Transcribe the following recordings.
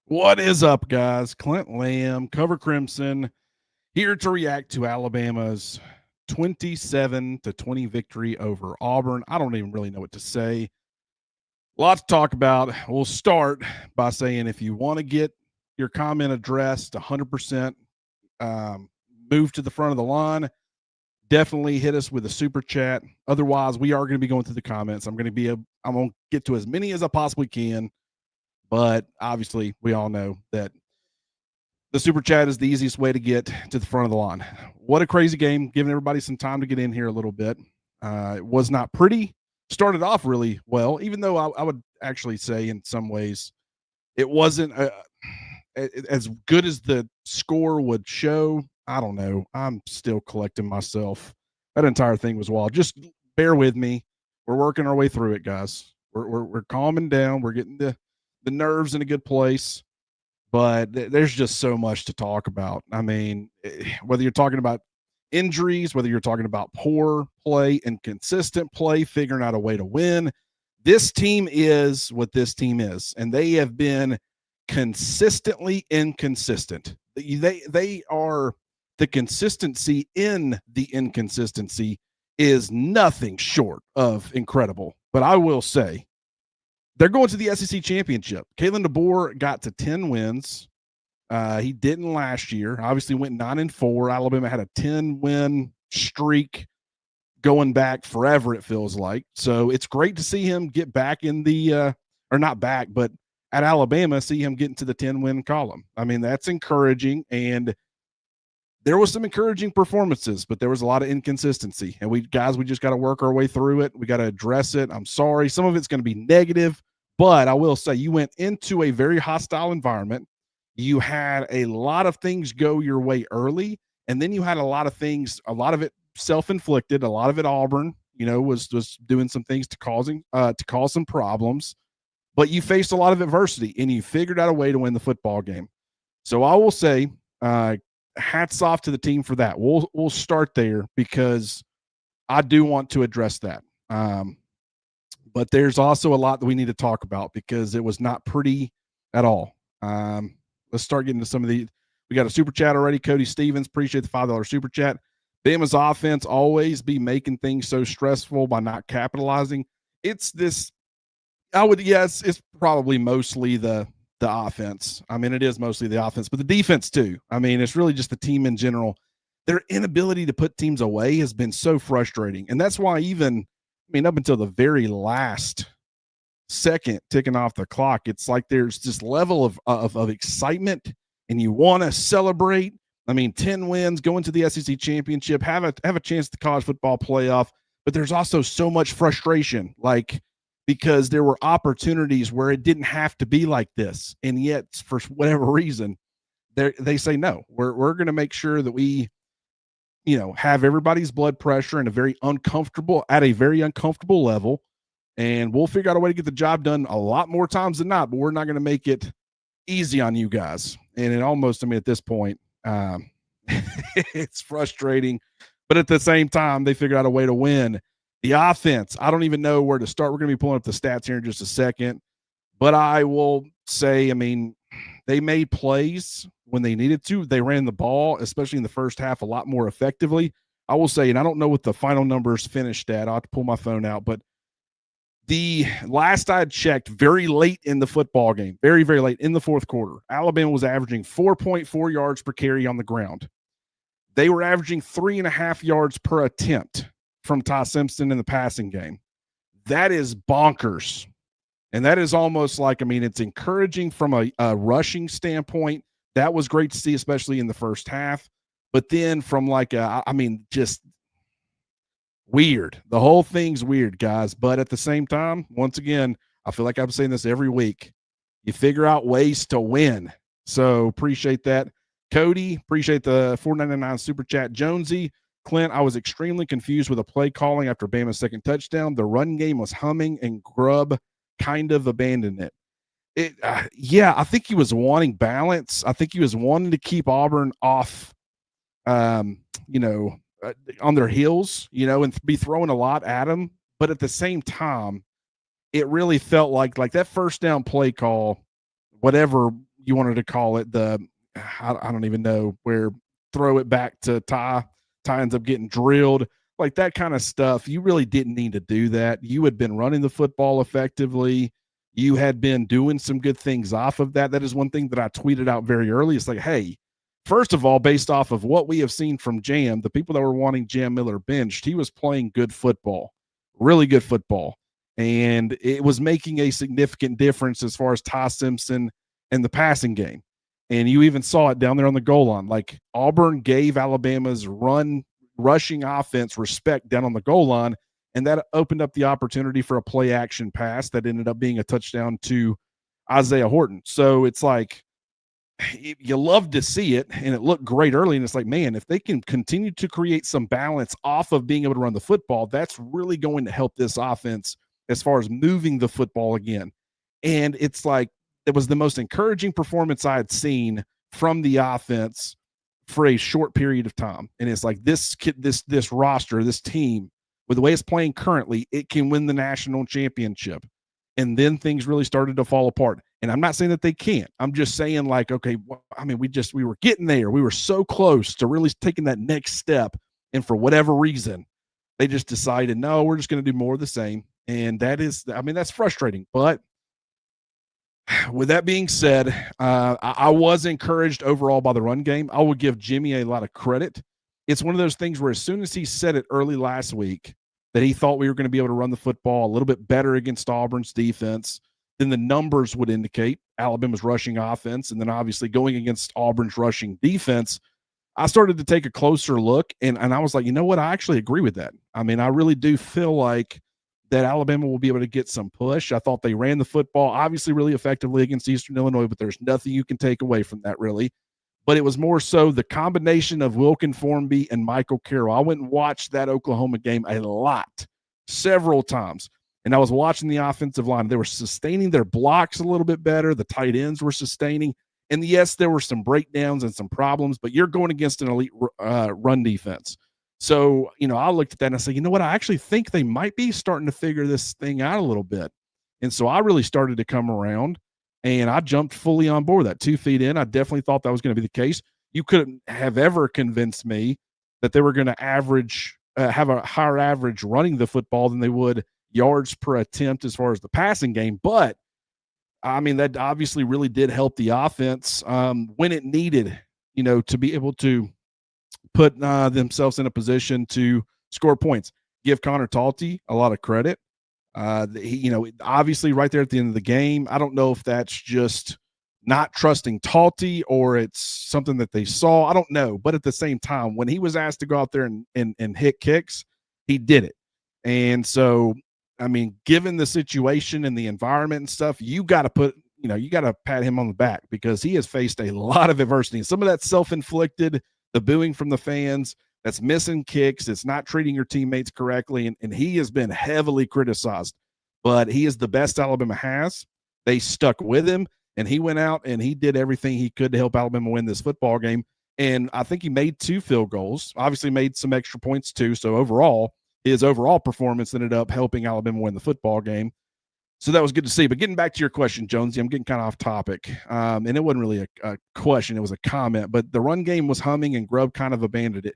What is up, guys? Clint Lamb, Cover Crimson, here to react to Alabama's 27-20 victory over Auburn. I don't even really know what to say. Lots to talk about. We'll start by saying if you want to get your comment addressed 100%, move to the front of the line. Definitely hit us with a super chat. Otherwise, we are going to be going through the comments. I'm going to get to as many as I possibly can. But obviously, we all know that the super chat is the easiest way to get to the front of the line. What a crazy game, giving everybody some time to get in here a little bit. It was not pretty. Started off really well, even though I would actually say in some ways it wasn't as good as the score would show. I don't know. I'm still collecting myself. That entire thing was wild. Just bear with me. We're working our way through it, guys. We're calming down. We're getting the nerves in a good place. But there's just so much to talk about. I mean, whether you're talking about injuries, whether you're talking about poor play, inconsistent play, figuring out a way to win, this team is what this team is, and they have been consistently inconsistent. They are the consistency in the inconsistency is nothing short of incredible. But I will say, they're going to the SEC championship. Kalen DeBoer got to 10 wins. He didn't last year. Obviously went 9-4. Alabama had a 10-win streak going back forever, it feels like. So it's great to see him get back in the or not back, but at Alabama, see him get into the 10-win column. I mean, that's encouraging. And there was some encouraging performances, but there was a lot of inconsistency. And we just got to work our way through it. We got to address it. I'm sorry. Some of it's going to be negative, but I will say you went into a very hostile environment. You had a lot of things go your way early, and then you had a lot of things, a lot of it self-inflicted, a lot of it Auburn, was doing some things to cause some problems. But you faced a lot of adversity, and you figured out a way to win the football game. So I will say, hats off to the team for that. We'll start there because I do want to address that. But there's also a lot that we need to talk about because it was not pretty at all. Let's start getting to some of the. We got a super chat already. Cody Stevens, appreciate the $5 super chat. Bama's offense always be making things so stressful by not capitalizing. It's this. It's probably mostly the offense. I mean, it is mostly the offense, but the defense too. I mean, it's really just the team in general. Their inability to put teams away has been so frustrating. And that's why up until the very last second ticking off the clock, it's like there's this level of excitement and you want to celebrate. I mean, 10 wins, going to the SEC championship, have a chance at the college football playoff, but there's also so much frustration. Because there were opportunities where it didn't have to be like this. And yet, for whatever reason, they say, no, we're going to make sure that we, have everybody's blood pressure at a very uncomfortable level. And we'll figure out a way to get the job done a lot more times than not, but we're not going to make it easy on you guys. And it almost, at this point, it's frustrating, but at the same time, they figure out a way to win. The offense, I don't even know where to start. We're going to be pulling up the stats here in just a second. But I will say, they made plays when they needed to. They ran the ball, especially in the first half, a lot more effectively. I will say, and I don't know what the final numbers finished at. I'll have to pull my phone out. But the last I checked, very late in the football game, very, very late in the fourth quarter, Alabama was averaging 4.4 yards per carry on the ground. They were averaging 3.5 yards per attempt from Ty Simpson in the passing game. That is bonkers. And that is almost like, it's encouraging from a rushing standpoint. That was great to see, especially in the first half. But then from just weird. The whole thing's weird, guys. But at the same time, once again, I feel like I'm saying this every week. You figure out ways to win. So appreciate that. Cody, appreciate the $4.99 super chat. Jonesy, Clint, I was extremely confused with the play calling after Bama's second touchdown. The run game was humming and Grubb kind of abandoned it. I think he was wanting balance. I think he was wanting to keep Auburn off, on their heels, and be throwing a lot at him. But at the same time, it really felt like that first down play call, whatever you wanted to call it, I don't even know, where throw it back to Ty. Ty ends up getting drilled, like that kind of stuff. You really didn't need to do that. You had been running the football effectively. You had been doing some good things off of that. That is one thing that I tweeted out very early. It's like, hey, first of all, based off of what we have seen from Jam, the people that were wanting Jam Miller benched, he was playing good football, really good football. And it was making a significant difference as far as Ty Simpson and the passing game. And you even saw it down there on the goal line. Like Auburn gave Alabama's rushing offense respect down on the goal line, and that opened up the opportunity for a play action pass that ended up being a touchdown to Isaiah Horton. So it's like, you love to see it, and it looked great early. And it's like, man, if they can continue to create some balance off of being able to run the football, that's really going to help this offense as far as moving the football again. And it's like, it was the most encouraging performance I had seen from the offense for a short period of time. And it's like this roster, this team, with the way it's playing currently, it can win the national championship. And then things really started to fall apart. And I'm not saying that they can't. I'm just saying, like, okay, well, I mean, we were getting there. We were so close to really taking that next step. And for whatever reason, they just decided, no, we're just going to do more of the same. And that's frustrating. But with that being said, I was encouraged overall by the run game. I will give Jimmy a lot of credit. It's one of those things where as soon as he said it early last week that he thought we were going to be able to run the football a little bit better against Auburn's defense, then the numbers would indicate Alabama's rushing offense. And then obviously going against Auburn's rushing defense, I started to take a closer look, and I was like, you know what? I actually agree with that. I mean, I really do feel like that Alabama will be able to get some push. I thought they ran the football obviously really effectively against Eastern Illinois, but there's nothing you can take away from that really. But it was more so the combination of Wilkin Formby and Michael Carroll. I went and watched that Oklahoma game a lot, several times. And I was watching the offensive line. They were sustaining their blocks a little bit better. The tight ends were sustaining. And yes, there were some breakdowns and some problems, but you're going against an elite run defense. So, I looked at that and I said, you know what? I actually think they might be starting to figure this thing out a little bit. And so I really started to come around, and I jumped fully on board that 2 feet in. I definitely thought that was going to be the case. You couldn't have ever convinced me that they were going to have a higher average running the football than they would yards per attempt as far as the passing game. But I mean, that obviously really did help the offense when it needed, to be able to put themselves in a position to score points. Give Connor Talty a lot of credit. Obviously right there at the end of the game, I don't know if that's just not trusting Talty or it's something that they saw. I don't know. But at the same time, when he was asked to go out there and hit kicks, he did it. And so, I mean, given the situation and the environment and stuff, you got to pat him on the back because he has faced a lot of adversity. Some of that's self-inflicted, the booing from the fans, that's missing kicks, it's not treating your teammates correctly, and he has been heavily criticized. But he is the best Alabama has. They stuck with him, and he went out and he did everything he could to help Alabama win this football game. And I think he made 2 field goals, obviously made some extra points too. So overall, his overall performance ended up helping Alabama win the football game. So that was good to see. But getting back to your question, Jonesy, I'm getting kind of off topic. And it wasn't really a question. It was a comment. But the run game was humming and Grubb kind of abandoned it.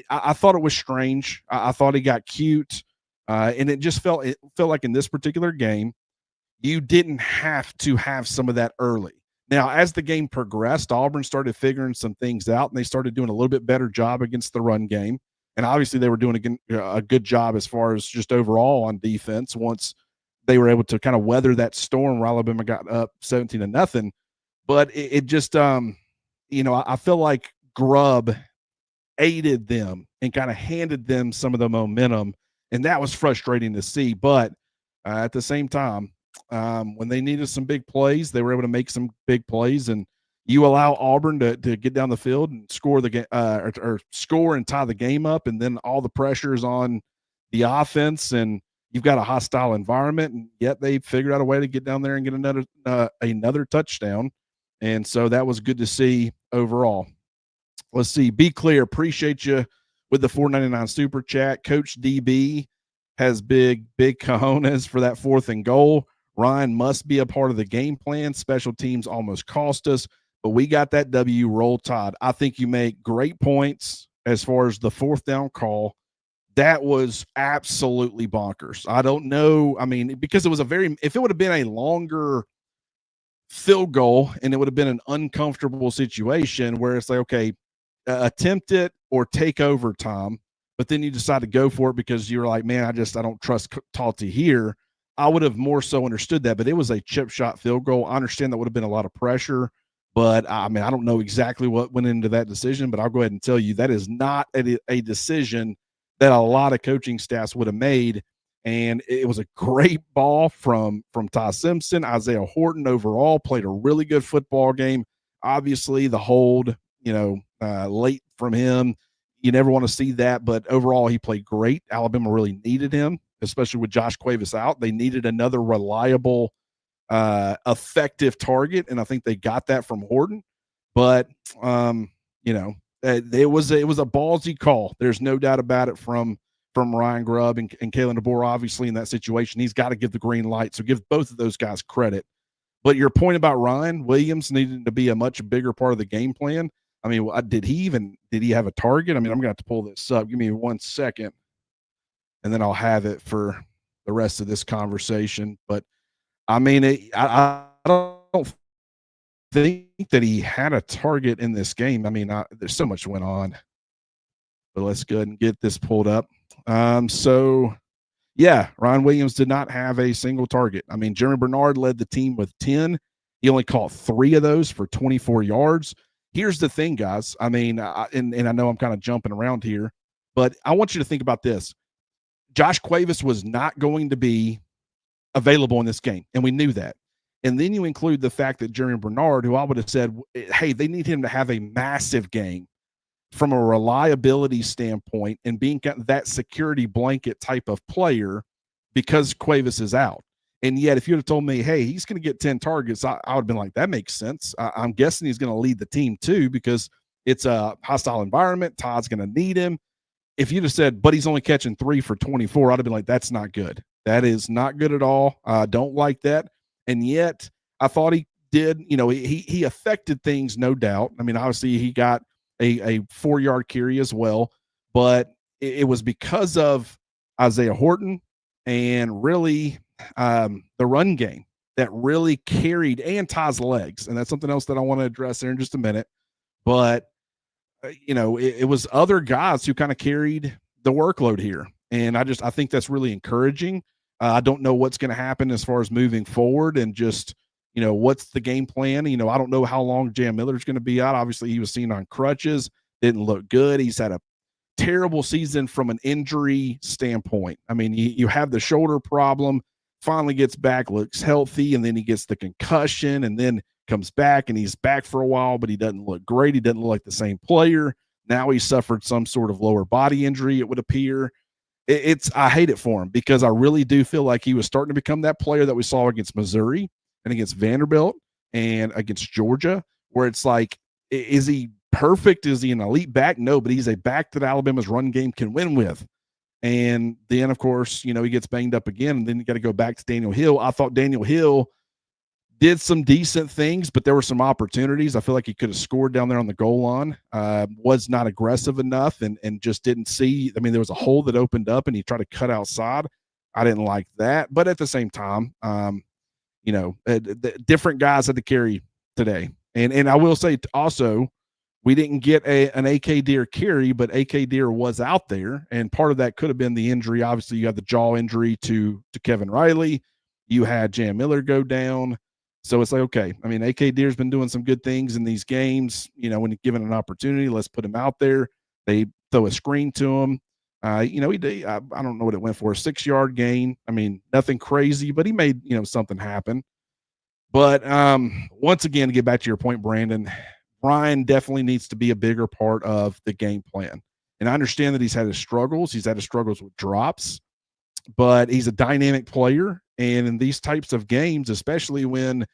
I thought it was strange. I thought he got cute. And it felt like in this particular game, you didn't have to have some of that early. Now, as the game progressed, Auburn started figuring some things out, and they started doing a little bit better job against the run game. And obviously they were doing a good job as far as just overall on defense once they were able to kind of weather that storm where Alabama got up 17-0. But it just, I feel like Grubb aided them and kind of handed them some of the momentum, and that was frustrating to see. But at the same time, when they needed some big plays, they were able to make some big plays, and you allow Auburn to get down the field and score the game or score and tie the game up, and then all the pressure is on the offense, and you've got a hostile environment, and yet they figured out a way to get down there and get another touchdown. And so that was good to see overall. Let's see. Be clear. Appreciate you with the $4.99 super chat. Coach DB has big cojones for that 4th and goal. Ryan must be a part of the game plan. Special teams almost cost us, but we got that W. Roll Tide. I think you make great points as far as the fourth down call. That was absolutely bonkers. I don't know. I mean, because it was if it would have been a longer field goal and it would have been an uncomfortable situation where it's like, okay, attempt it or take overtime, but then you decide to go for it because you're like, man, I don't trust Talty here. I would have more so understood that, but it was a chip shot field goal. I understand that would have been a lot of pressure, but I mean, I don't know exactly what went into that decision, but I'll go ahead and tell you that is not a decision that a lot of coaching staffs would have made. And it was a great ball from Ty Simpson. Isaiah Horton overall played a really good football game. Obviously, the hold, late from him, you never want to see that. But overall, he played great. Alabama really needed him, especially with Josh Cuevas out. They needed another reliable, effective target, and I think they got that from Horton. But it was a ballsy call. There's no doubt about it from Ryan Grubb and Kalen DeBoer, obviously, in that situation. He's got to give the green light. So give both of those guys credit. But your point about Ryan Williams needing to be a much bigger part of the game plan. I mean, did he have a target? I mean, I'm going to have to pull this up. Give me 1 second, and then I'll have it for the rest of this conversation. But, I mean, I don't think that he had a target in this game. I mean, there's so much went on. But let's go ahead and get this pulled up. Ryan Williams did not have a single target. I mean, Jeremy Bernard led the team with 10. He only caught 3 of those for 24 yards. Here's the thing, guys. I mean, and I know I'm kind of jumping around here, but I want you to think about this. Josh Cuevas was not going to be available in this game, and we knew that. And then you include the fact that Jeremy Bernard, who I would have said, hey, they need him to have a massive game from a reliability standpoint and being that security blanket type of player because Cuevas is out. And yet, if you'd have told me, hey, he's going to get 10 targets, I would have been like, that makes sense. I'm guessing he's going to lead the team too because it's a hostile environment. Todd's going to need him. If you'd have said, but he's only catching 3 for 24, I'd have been like, that's not good. That is not good at all. I don't like that. And yet, I thought he did, he affected things, no doubt. I mean, obviously, he got a 4-yard carry as well, but it was because of Isaiah Horton and really the run game that really carried and Ty's legs. And that's something else that I want to address there in just a minute. But, it was other guys who kind of carried the workload here. And I think that's really encouraging. I don't know what's going to happen as far as moving forward and just, what's the game plan? I don't know how long Jam Miller's going to be out. Obviously, he was seen on crutches, didn't look good. He's had a terrible season from an injury standpoint. I mean, you have the shoulder problem, finally gets back, looks healthy, and then he gets the concussion and then comes back and he's back for a while, but he doesn't look great. He doesn't look like the same player. Now he suffered some sort of lower body injury, it would appear. I hate it for him because I really do feel like he was starting to become that player that we saw against Missouri and against Vanderbilt and against Georgia, where it's like, is he perfect? Is he an elite back? No, but he's a back that Alabama's run game can win with. And then, of course, he gets banged up again, and then you got to go back to Daniel Hill. I thought Daniel Hill did some decent things, but there were some opportunities. I feel like he could have scored down there on the goal line, was not aggressive enough and just didn't see. I mean, there was a hole that opened up and he tried to cut outside. I didn't like that. But at the same time, different guys had to carry today. And I will say also, we didn't get an AK Deer carry, but AK Deer was out there. And part of that could have been the injury. Obviously, you had the jaw injury to Kevin Riley. You had Jam Miller go down. So it's like, okay, I mean, AK Deer's been doing some good things in these games. When given an opportunity, let's put him out there. They throw a screen to him. He did, I don't know what it went for, a 6-yard gain. I mean, nothing crazy, but he made, something happen. But once again, to get back to your point, Brandon, Ryan definitely needs to be a bigger part of the game plan. And I understand that he's had his struggles. He's had his struggles with drops, but he's a dynamic player. And in these types of games, especially when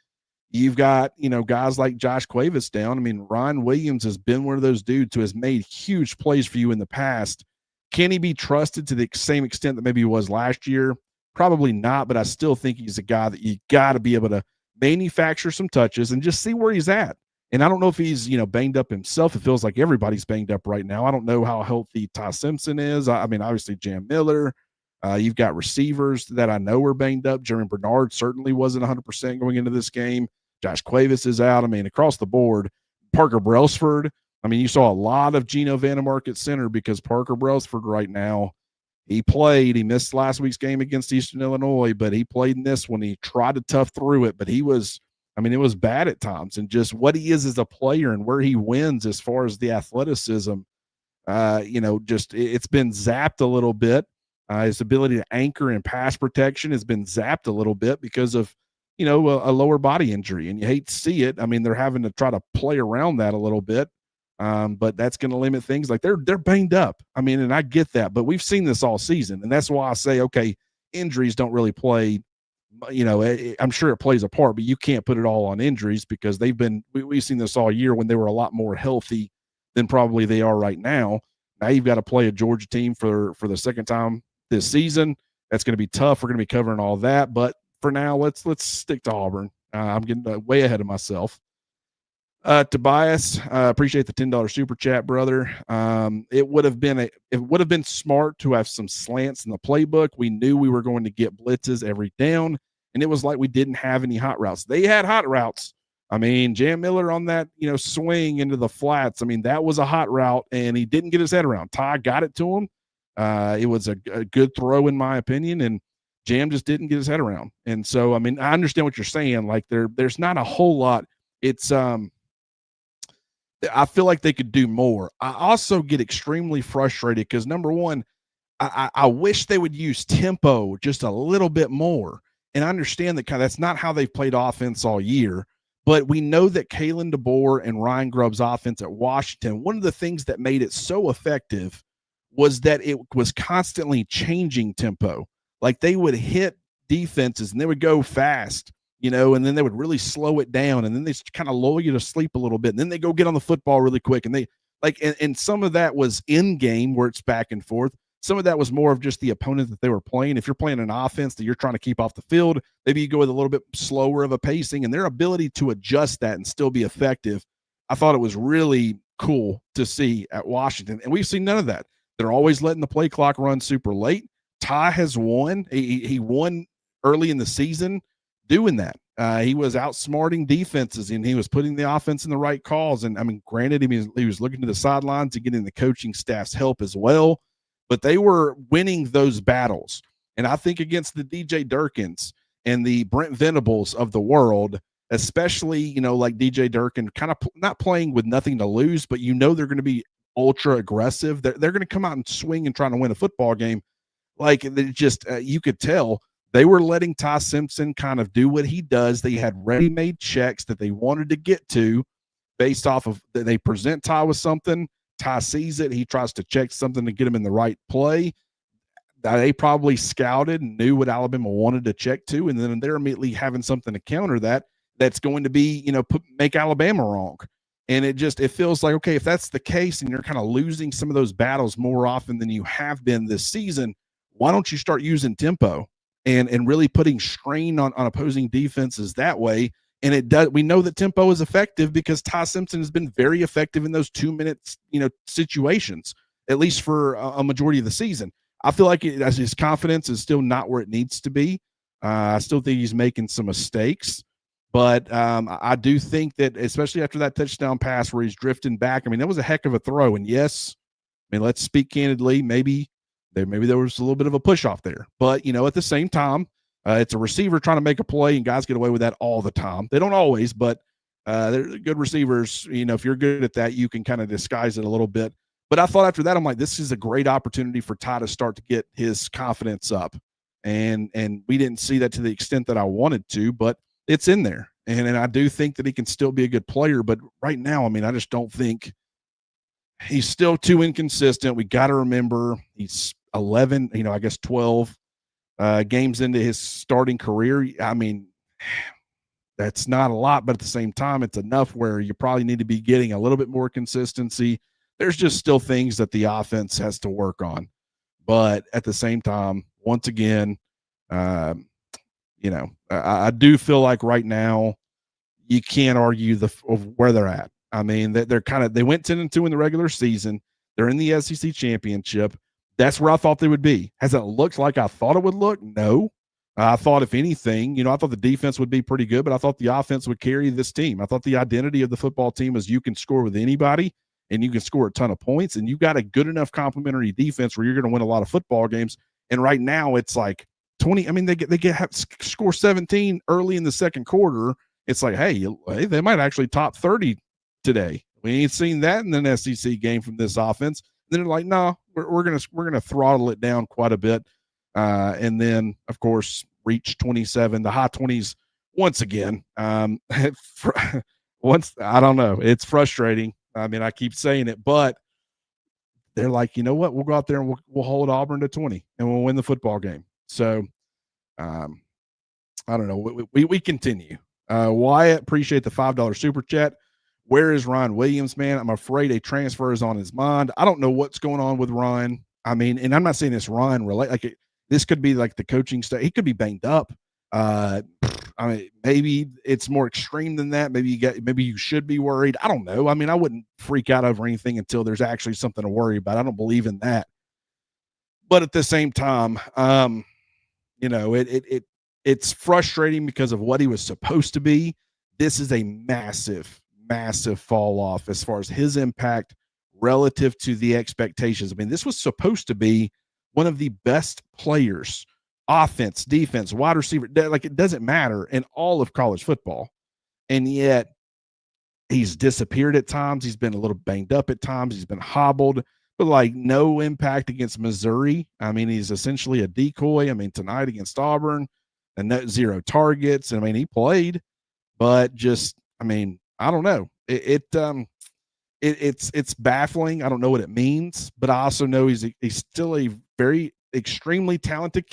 you've got, guys like Josh Cuevas down, I mean, Ryan Williams has been one of those dudes who has made huge plays for you in the past. Can he be trusted to the same extent that maybe he was last year? Probably not, but I still think he's a guy that you got to be able to manufacture some touches and just see where he's at. And I don't know if he's, banged up himself. It feels like everybody's banged up right now. I don't know how healthy Ty Simpson is. I mean, obviously, Jam Miller. You've got receivers that I know are banged up. Jeremy Bernard certainly wasn't 100% going into this game. Josh Cuevas is out. I mean, across the board. Parker Brailsford. I mean, you saw a lot of Geno Vandermark at center because Parker Brailsford right now, he played. He missed last week's game against Eastern Illinois, but he played in this one. He tried to tough through it, but it was bad at times. And just what he is as a player and where he wins as far as the athleticism, it's been zapped a little bit. His ability to anchor and pass protection has been zapped a little bit because of, a lower body injury. And you hate to see it. I mean, they're having to try to play around that a little bit. But that's going to limit things. Like they're banged up. I mean, and I get that, but we've seen this all season. And that's why I say, okay, injuries don't really play, I'm sure it plays a part, but you can't put it all on injuries because we've seen this all year when they were a lot more healthy than probably they are right now. Now you've got to play a Georgia team for the second time this season. That's going to be tough. We're going to be covering all that, but for now, let's stick to Auburn. I'm getting way ahead of myself. Tobias, appreciate the $10 super chat, brother. It would have been smart to have some slants in the playbook. We knew we were going to get blitzes every down, and it was like we didn't have any hot routes. They had hot routes. I mean, Jam Miller on that, swing into the flats. I mean, that was a hot route, and he didn't get his head around. Ty got it to him. It was a good throw, in my opinion, and Jam just didn't get his head around. And so, I mean, I understand what you're saying. Like there's not a whole lot. It's I feel like they could do more. I also get extremely frustrated because number one, I wish they would use tempo just a little bit more. And I understand that that's not how they've played offense all year. But we know that Kalen DeBoer and Ryan Grubb's offense at Washington, one of the things that made it so effective was that it was constantly changing tempo. Like they would hit defenses and they would go fast, and then they would really slow it down. And then they kind of lull you to sleep a little bit. And then they go get on the football really quick. And and some of that was in game where it's back and forth. Some of that was more of just the opponent that they were playing. If you're playing an offense that you're trying to keep off the field, maybe you go with a little bit slower of a pacing, and their ability to adjust that and still be effective. I thought it was really cool to see at Washington. And we've seen none of that. They're always letting the play clock run super late. Ty has won. He won early in the season doing that. He was outsmarting defenses, and he was putting the offense in the right calls. And I mean, granted, he was looking to the sidelines and getting the coaching staff's help as well, but they were winning those battles. And I think against the DJ Durkins and the Brent Venables of the world, especially, like DJ Durkin, kind of not playing with nothing to lose, but they're going to be ultra aggressive. They're going to come out and swing and trying to win a football game. Like they just, you could tell they were letting Ty Simpson kind of do what he does. They had ready-made checks that they wanted to get to based off of, they present Ty with something. Ty sees it. He tries to check something to get him in the right play. They probably scouted and knew what Alabama wanted to check to, and then they're immediately having something to counter that. That's going to be, make Alabama wrong. And it feels like, okay, if that's the case and you're kind of losing some of those battles more often than you have been this season, why don't you start using tempo and really putting strain on opposing defenses that way? And it does. We know that tempo is effective because Ty Simpson has been very effective in those 2 minutes, situations, at least for a majority of the season. I feel like his confidence is still not where it needs to be. I still think he's making some mistakes, but I do think that, especially after that touchdown pass where he's drifting back, I mean, that was a heck of a throw. And yes, I mean, let's speak candidly, maybe there was a little bit of a push off there, but at the same time, it's a receiver trying to make a play, and guys get away with that all the time. They don't always, but they're good receivers. If you're good at that, you can kind of disguise it a little bit. But I thought after that, I'm like, this is a great opportunity for Ty to start to get his confidence up. And we didn't see that to the extent that I wanted to, but it's in there. And I do think that he can still be a good player. But right now, I mean, I just don't think he's still too inconsistent. We got to remember he's 11, 12 games into his starting career. I mean, that's not a lot, but at the same time, it's enough where you probably need to be getting a little bit more consistency. There's just still things that the offense has to work on. But at the same time, once again, Um, I do feel like right now you can't argue of where they're at. I mean, they went 10-2 in the regular season. They're in the SEC championship. That's where I thought they would be. Has it looked like I thought it would look? No. I thought, if anything, I thought the defense would be pretty good, but I thought the offense would carry this team. I thought the identity of the football team is you can score with anybody and you can score a ton of points, and you've got a good enough complementary defense where you're going to win a lot of football games. And right now it's like 20. I mean, they score 17 early in the second quarter. It's like, hey, they might actually top 30 today. We ain't seen that in an SEC game from this offense. Then they're like, no, we're gonna throttle it down quite a bit, and then of course reach 27, the high 20s once again. Once, I don't know, it's frustrating. I mean, I keep saying it, but they're like, you know what? We'll go out there and we'll hold Auburn to 20, and we'll win the football game. So, I don't know. We continue. Wyatt, appreciate the $5 super chat. Where is Ryan Williams, man? I'm afraid a transfer is on his mind. I don't know what's going on with Ryan. I mean, and I'm not saying this Ryan this could be like the coaching staff. He could be banged up. I mean, maybe it's more extreme than that. Maybe you should be worried. I don't know. I mean, I wouldn't freak out over anything until there's actually something to worry about. I don't believe in that. But at the same time, it's frustrating because of what he was supposed to be. This is a massive, massive fall off as far as his impact relative to the expectations. I mean, this was supposed to be one of the best players, offense, defense, wide receiver, like it doesn't matter, in all of college football. And yet he's disappeared at times. He's been a little banged up at times. He's been hobbled, but like no impact against Missouri. I mean, he's essentially a decoy. I mean, tonight against Auburn, and net 0 targets. I mean, he played, but just, I mean, I don't know. It's baffling. I don't know what it means, but I also know he's still a very extremely talented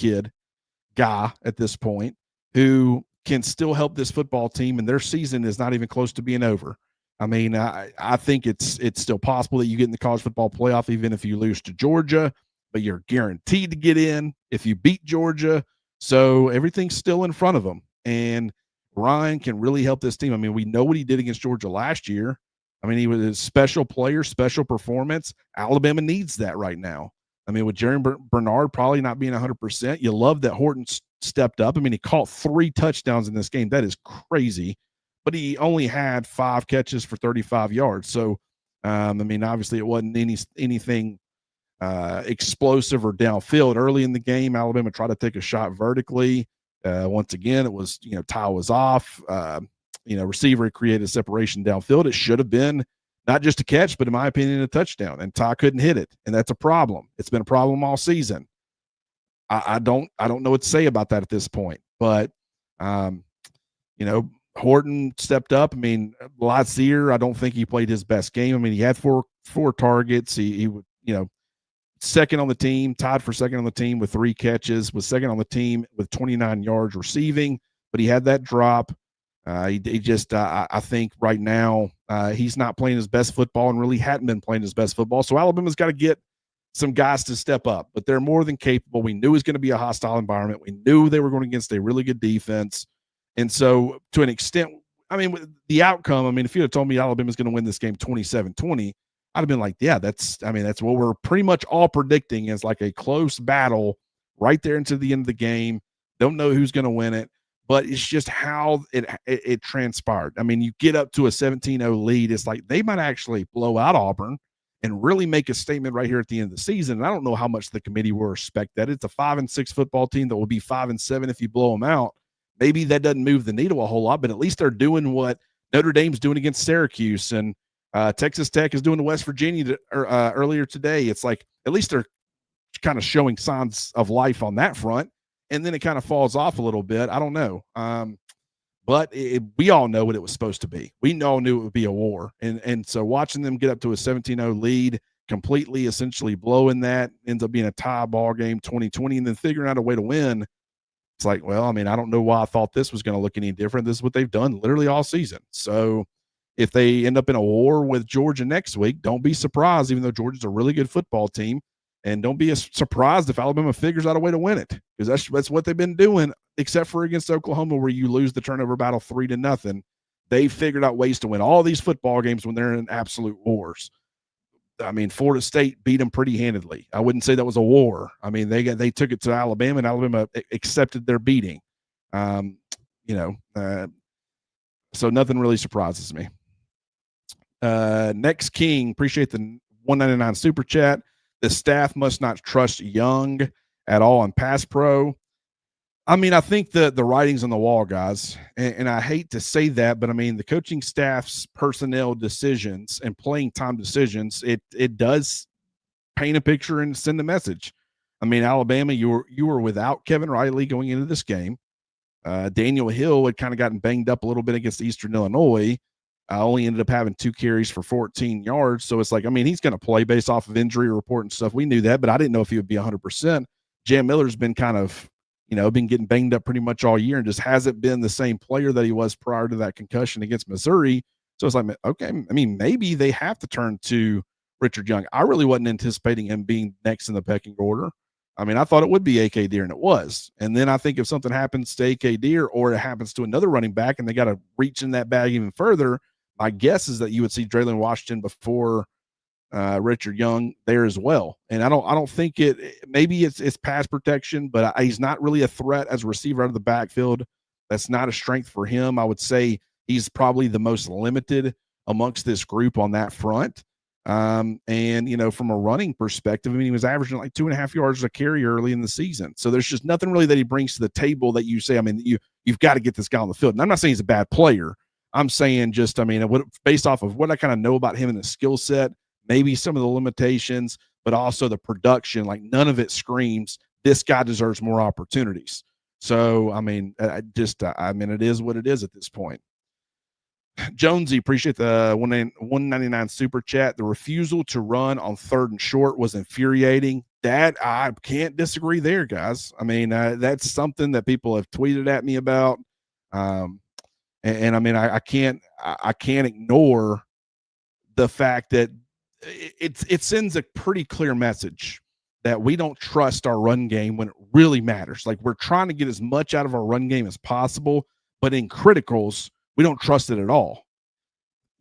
guy at this point who can still help this football team, and their season is not even close to being over. I mean, I think it's still possible that you get in the college football playoff even if you lose to Georgia, but you're guaranteed to get in if you beat Georgia. So everything's still in front of them, and Ryan can really help this team. I mean, we know what he did against Georgia last year. I mean, he was a special player, special performance. Alabama needs that right now. I mean, with Jerry Bernard probably not being 100%, you love that Horton stepped up. I mean, he caught 3 touchdowns in this game. That is crazy. But he only had 5 catches for 35 yards. So, I mean, obviously it wasn't anything explosive or downfield. Early in the game, Alabama tried to take a shot vertically. Once again, it was, Ty was off. Receiver created separation downfield. It should have been not just a catch, but in my opinion, a touchdown. And Ty couldn't hit it. And that's a problem. It's been a problem all season. I don't know what to say about that at this point. But, Horton stepped up. I mean, Lazier, I don't think he played his best game. I mean, he had four targets. He second on the team, tied for second on the team with 3 catches, was second on the team with 29 yards receiving, but he had that drop. I think right now he's not playing his best football and really hadn't been playing his best football. So Alabama's got to get some guys to step up, but they're more than capable. We knew it was going to be a hostile environment. We knew they were going against a really good defense. And so to an extent, I mean, with the outcome, I mean, if you had told me Alabama's going to win this game 27-20, I'd have been like, yeah, that's what we're pretty much all predicting is like a close battle right there into the end of the game. Don't know who's going to win it, but it's just how it transpired. I mean, you get up to a 17-0 lead. It's like they might actually blow out Auburn and really make a statement right here at the end of the season. And I don't know how much the committee will respect that. It's a 5-6 football team that will be 5-7 if you blow them out. Maybe that doesn't move the needle a whole lot, but at least they're doing what Notre Dame's doing against Syracuse, and Texas Tech is doing to West Virginia earlier today. It's like at least they're kind of showing signs of life on that front, and then it kind of falls off a little bit. I don't know. But we all know what it was supposed to be. We all knew it would be a war. And so watching them get up to a 17-0 lead, completely essentially blowing that, ends up being a tie ball game 2020, and then figuring out a way to win. It's like, well, I mean, I don't know why I thought this was going to look any different. This is what they've done literally all season. So if they end up in a war with Georgia next week, don't be surprised, even though Georgia's a really good football team. And don't be surprised if Alabama figures out a way to win it, because that's what they've been doing, except for against Oklahoma, where you lose the turnover battle 3-0. They figured out ways to win all these football games when they're in absolute wars. I mean, Florida State beat them pretty handedly. I wouldn't say that was a war. I mean, they took it to Alabama, and Alabama accepted their beating. So nothing really surprises me. Next King, appreciate the 199 super chat. The staff must not trust Young at all on pass pro. I mean, I think the writing's on the wall, guys, and I hate to say that, but I mean, the coaching staff's personnel decisions and playing time decisions, it does paint a picture and send a message. I mean, Alabama, you were without Kevin Riley going into this game. Daniel Hill had kind of gotten banged up a little bit against Eastern Illinois. Only ended up having 2 carries for 14 yards. So it's like, I mean, he's going to play based off of injury report and stuff. We knew that, but I didn't know if he would be 100%. Jam Miller's been kind of, been getting banged up pretty much all year and just hasn't been the same player that he was prior to that concussion against Missouri. So it's like, okay, I mean, maybe they have to turn to Richard Young. I really wasn't anticipating him being next in the pecking order. I mean, I thought it would be A.K. Deer, and it was. And then I think if something happens to A.K. Deer or it happens to another running back and they got to reach in that bag even further, my guess is that you would see Draylen Washington before Richard Young there as well. And I don't think maybe it's pass protection, but he's not really a threat as a receiver out of the backfield. That's not a strength for him. I would say he's probably the most limited amongst this group on that front. And from a running perspective, I mean, he was averaging like 2.5 yards a carry early in the season. So there's just nothing really that he brings to the table that you say, I mean, you've got to get this guy on the field. And I'm not saying he's a bad player. I'm saying just, I mean, based off of what I kind of know about him and his skill set, maybe some of the limitations, but also the production, like none of it screams, this guy deserves more opportunities. So, I mean, it is what it is at this point. Jonesy, appreciate the 199 super chat. The refusal to run on 3rd and short was infuriating. That I can't disagree there, guys. I mean, that's something that people have tweeted at me about. And I mean, I can't ignore the fact that it sends a pretty clear message that we don't trust our run game when it really matters. Like, we're trying to get as much out of our run game as possible, but in criticals, we don't trust it at all.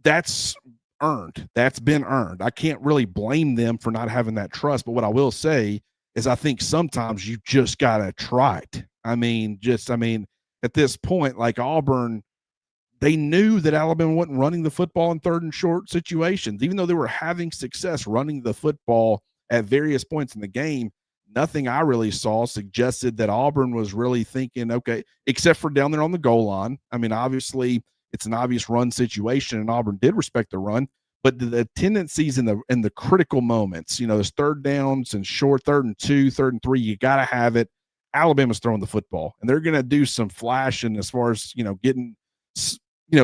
That's earned. That's been earned. I can't really blame them for not having that trust. But what I will say is I think sometimes you just got to try it. I mean, at this point, like Auburn, they knew that Alabama wasn't running the football in 3rd and short situations, even though they were having success running the football at various points in the game. Nothing I really saw suggested that Auburn was really thinking, okay, except for down there on the goal line. I mean, obviously it's an obvious run situation, and Auburn did respect the run, but the tendencies in the critical moments, those 3rd downs and short 3rd and 2, 3rd and 3, you got to have it. Alabama's throwing the football, and they're going to do some flashing as far as, getting,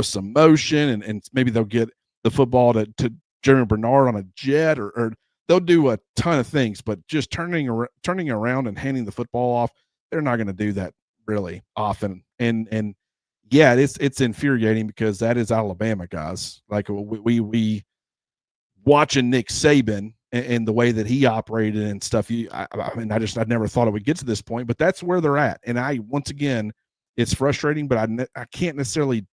some motion, and maybe they'll get the football to Jeremy Bernard on a jet, or they'll do a ton of things, but just turning around and handing the football off, they're not going to do that really often. And yeah, it's infuriating because that is Alabama, guys. Like we watching Nick Saban and the way that he operated and stuff. I never thought it would get to this point, but that's where they're at. And once again, it's frustrating, but I can't necessarily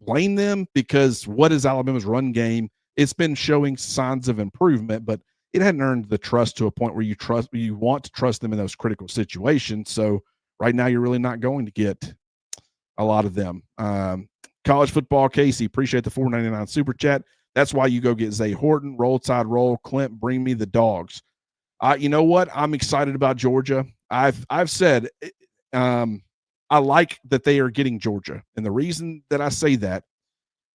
blame them, because what is Alabama's run game? It's been showing signs of improvement, but it hadn't earned the trust to a point where you want to trust them in those critical situations. So right now, you're really not going to get a lot of them. College football, Casey, appreciate the $4.99 super chat. That's why you go get Zay Horton, Roll Tide Roll, Clint, bring me the dogs. You know what? I'm excited about Georgia. I've said I like that they are getting Georgia, and the reason that I say that,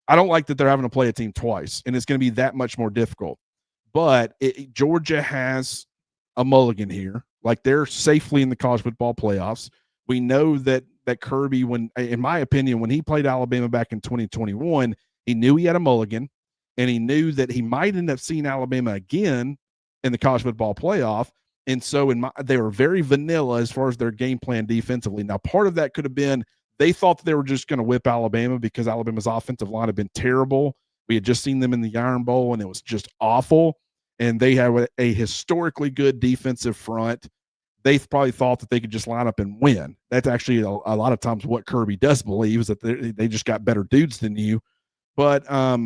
I don't like that they're having to play a team twice, and it's going to be that much more difficult. But Georgia has a mulligan here. Like, they're safely in the college football playoffs. We know that Kirby, in my opinion, when he played Alabama back in 2021, he knew he had a mulligan, and he knew that he might end up seeing Alabama again in the college football playoff. And so they were very vanilla as far as their game plan defensively. Now, part of that could have been they thought that they were just going to whip Alabama because Alabama's offensive line had been terrible. We had just seen them in the Iron Bowl, and it was just awful. and they have a historically good defensive front. They probably thought that they could just line up and win. That's actually a lot of times what Kirby does believe, is that they just got better dudes than you. But I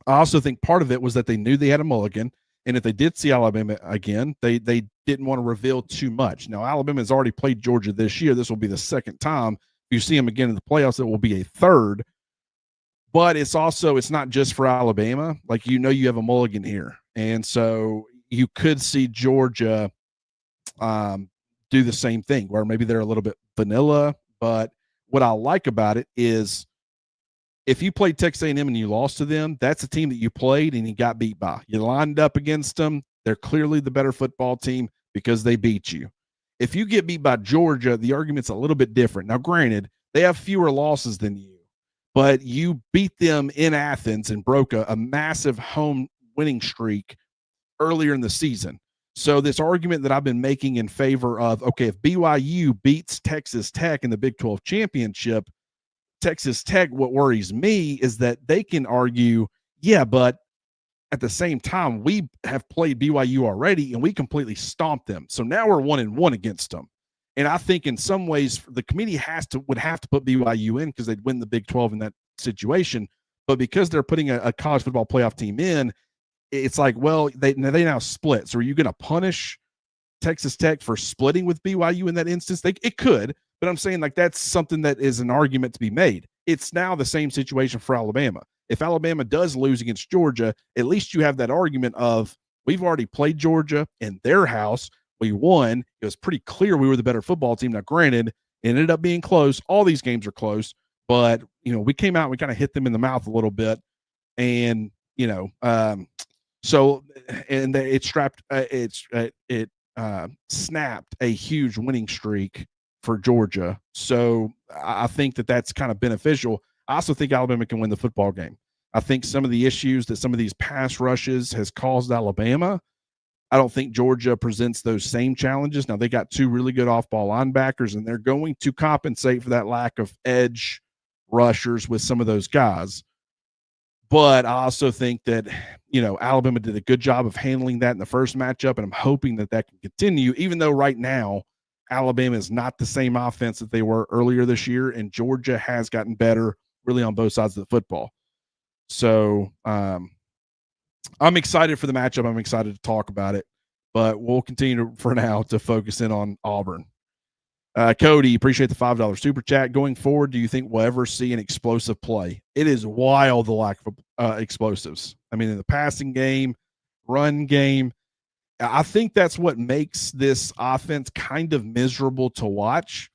also think part of it was that they knew they had a mulligan, and if they did see Alabama again, they didn't want to reveal too much. Now, Alabama has already played Georgia this year. This will be the second time. If you see them again in the playoffs, it will be a third. But it's not just for Alabama. Like, you have a mulligan here. And so you could see Georgia do the same thing, where maybe they're a little bit vanilla. But what I like about it is, if you played Texas A&M and you lost to them, that's a team that you played and you got beat by. You lined up against them. They're clearly the better football team because they beat you. If you get beat by Georgia, the argument's a little bit different. Now, granted, they have fewer losses than you, but you beat them in Athens and broke a massive home winning streak earlier in the season. So this argument that I've been making in favor of, okay, if BYU beats Texas Tech in the Big 12 championship, Texas Tech, what worries me is that they can argue, yeah, but at the same time, we have played BYU already and we completely stomped them. So now we're 1-1 against them. And I think in some ways the committee would have to put BYU in because they'd win the Big 12 in that situation. But because they're putting a college football playoff team in, it's like, well, they now split. So are you going to punish Texas Tech for splitting with BYU in that instance? It could, but I'm saying, like, that's something that is an argument to be made. It's now the same situation for Alabama. If Alabama does lose against Georgia, at least you have that argument of, we've already played Georgia in their house. We won. It was pretty clear we were the better football team. Now, granted, it ended up being close. All these games are close, but we came out and we kind of hit them in the mouth a little bit, and so, and it snapped a huge winning streak for Georgia. So I think that that's kind of beneficial. I also think Alabama can win the football game. I think some of the issues that some of these pass rushes has caused Alabama, I don't think Georgia presents those same challenges. Now, they got two really good off-ball linebackers, and they're going to compensate for that lack of edge rushers with some of those guys. But I also think that, Alabama did a good job of handling that in the first matchup, and I'm hoping that can continue, even though right now Alabama is not the same offense that they were earlier this year, and Georgia has gotten better really on both sides of the football. So I'm excited for the matchup. I'm excited to talk about it, but we'll continue for now to focus in on Auburn. Cody, appreciate the $5 super chat. Going forward, do you think we'll ever see an explosive play? It is wild, the lack of explosives. I mean, in the passing game, run game, I think that's what makes this offense kind of miserable to watch.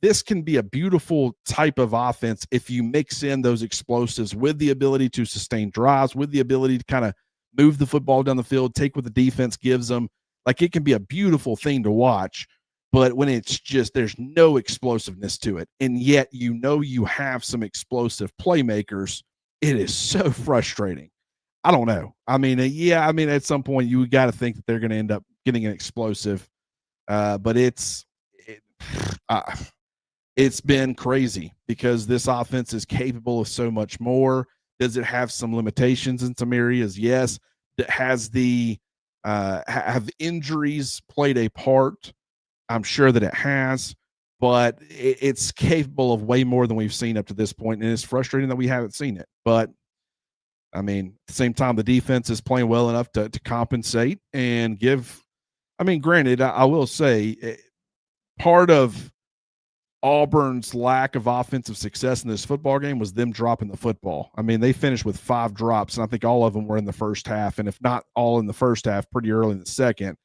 This can be a beautiful type of offense if you mix in those explosives with the ability to sustain drives, with the ability to kind of move the football down the field, take what the defense gives them. Like, it can be a beautiful thing to watch. But when it's just, there's no explosiveness to it, and yet you have some explosive playmakers, it is so frustrating. I don't know. I mean, at some point you got to think that they're going to end up getting an explosive, but it's been crazy because this offense is capable of so much more. Does it have some limitations in some areas? Yes. Has have injuries played a part? I'm sure that it has, but it's capable of way more than we've seen up to this point, and it's frustrating that we haven't seen it. But, I mean, at the same time, the defense is playing well enough to compensate and give – I mean, granted, I will say part of Auburn's lack of offensive success in this football game was them dropping the football. I mean, they finished with 5 drops, and I think all of them were in the first half, and if not all in the first half, pretty early in the second.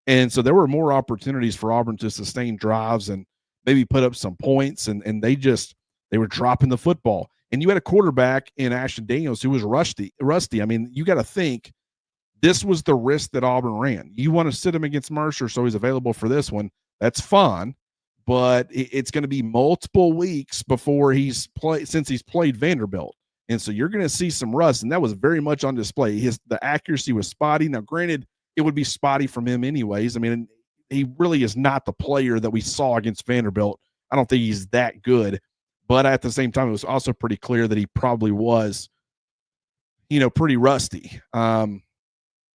And so there were more opportunities for Auburn to sustain drives and maybe put up some points, and they were dropping the football. And you had a quarterback in Ashton Daniels who was rusty. I mean, you got to think this was the risk that Auburn ran. You want to sit him against Mercer so he's available for this one. That's fine, but it's going to be multiple weeks before since he's played Vanderbilt. And so you're going to see some rust, and that was very much on display. The accuracy was spotty. Now, granted, it would be spotty from him anyways. I mean, he really is not the player that we saw against Vanderbilt. I don't think he's that good. But at the same time, it was also pretty clear that he probably was, pretty rusty.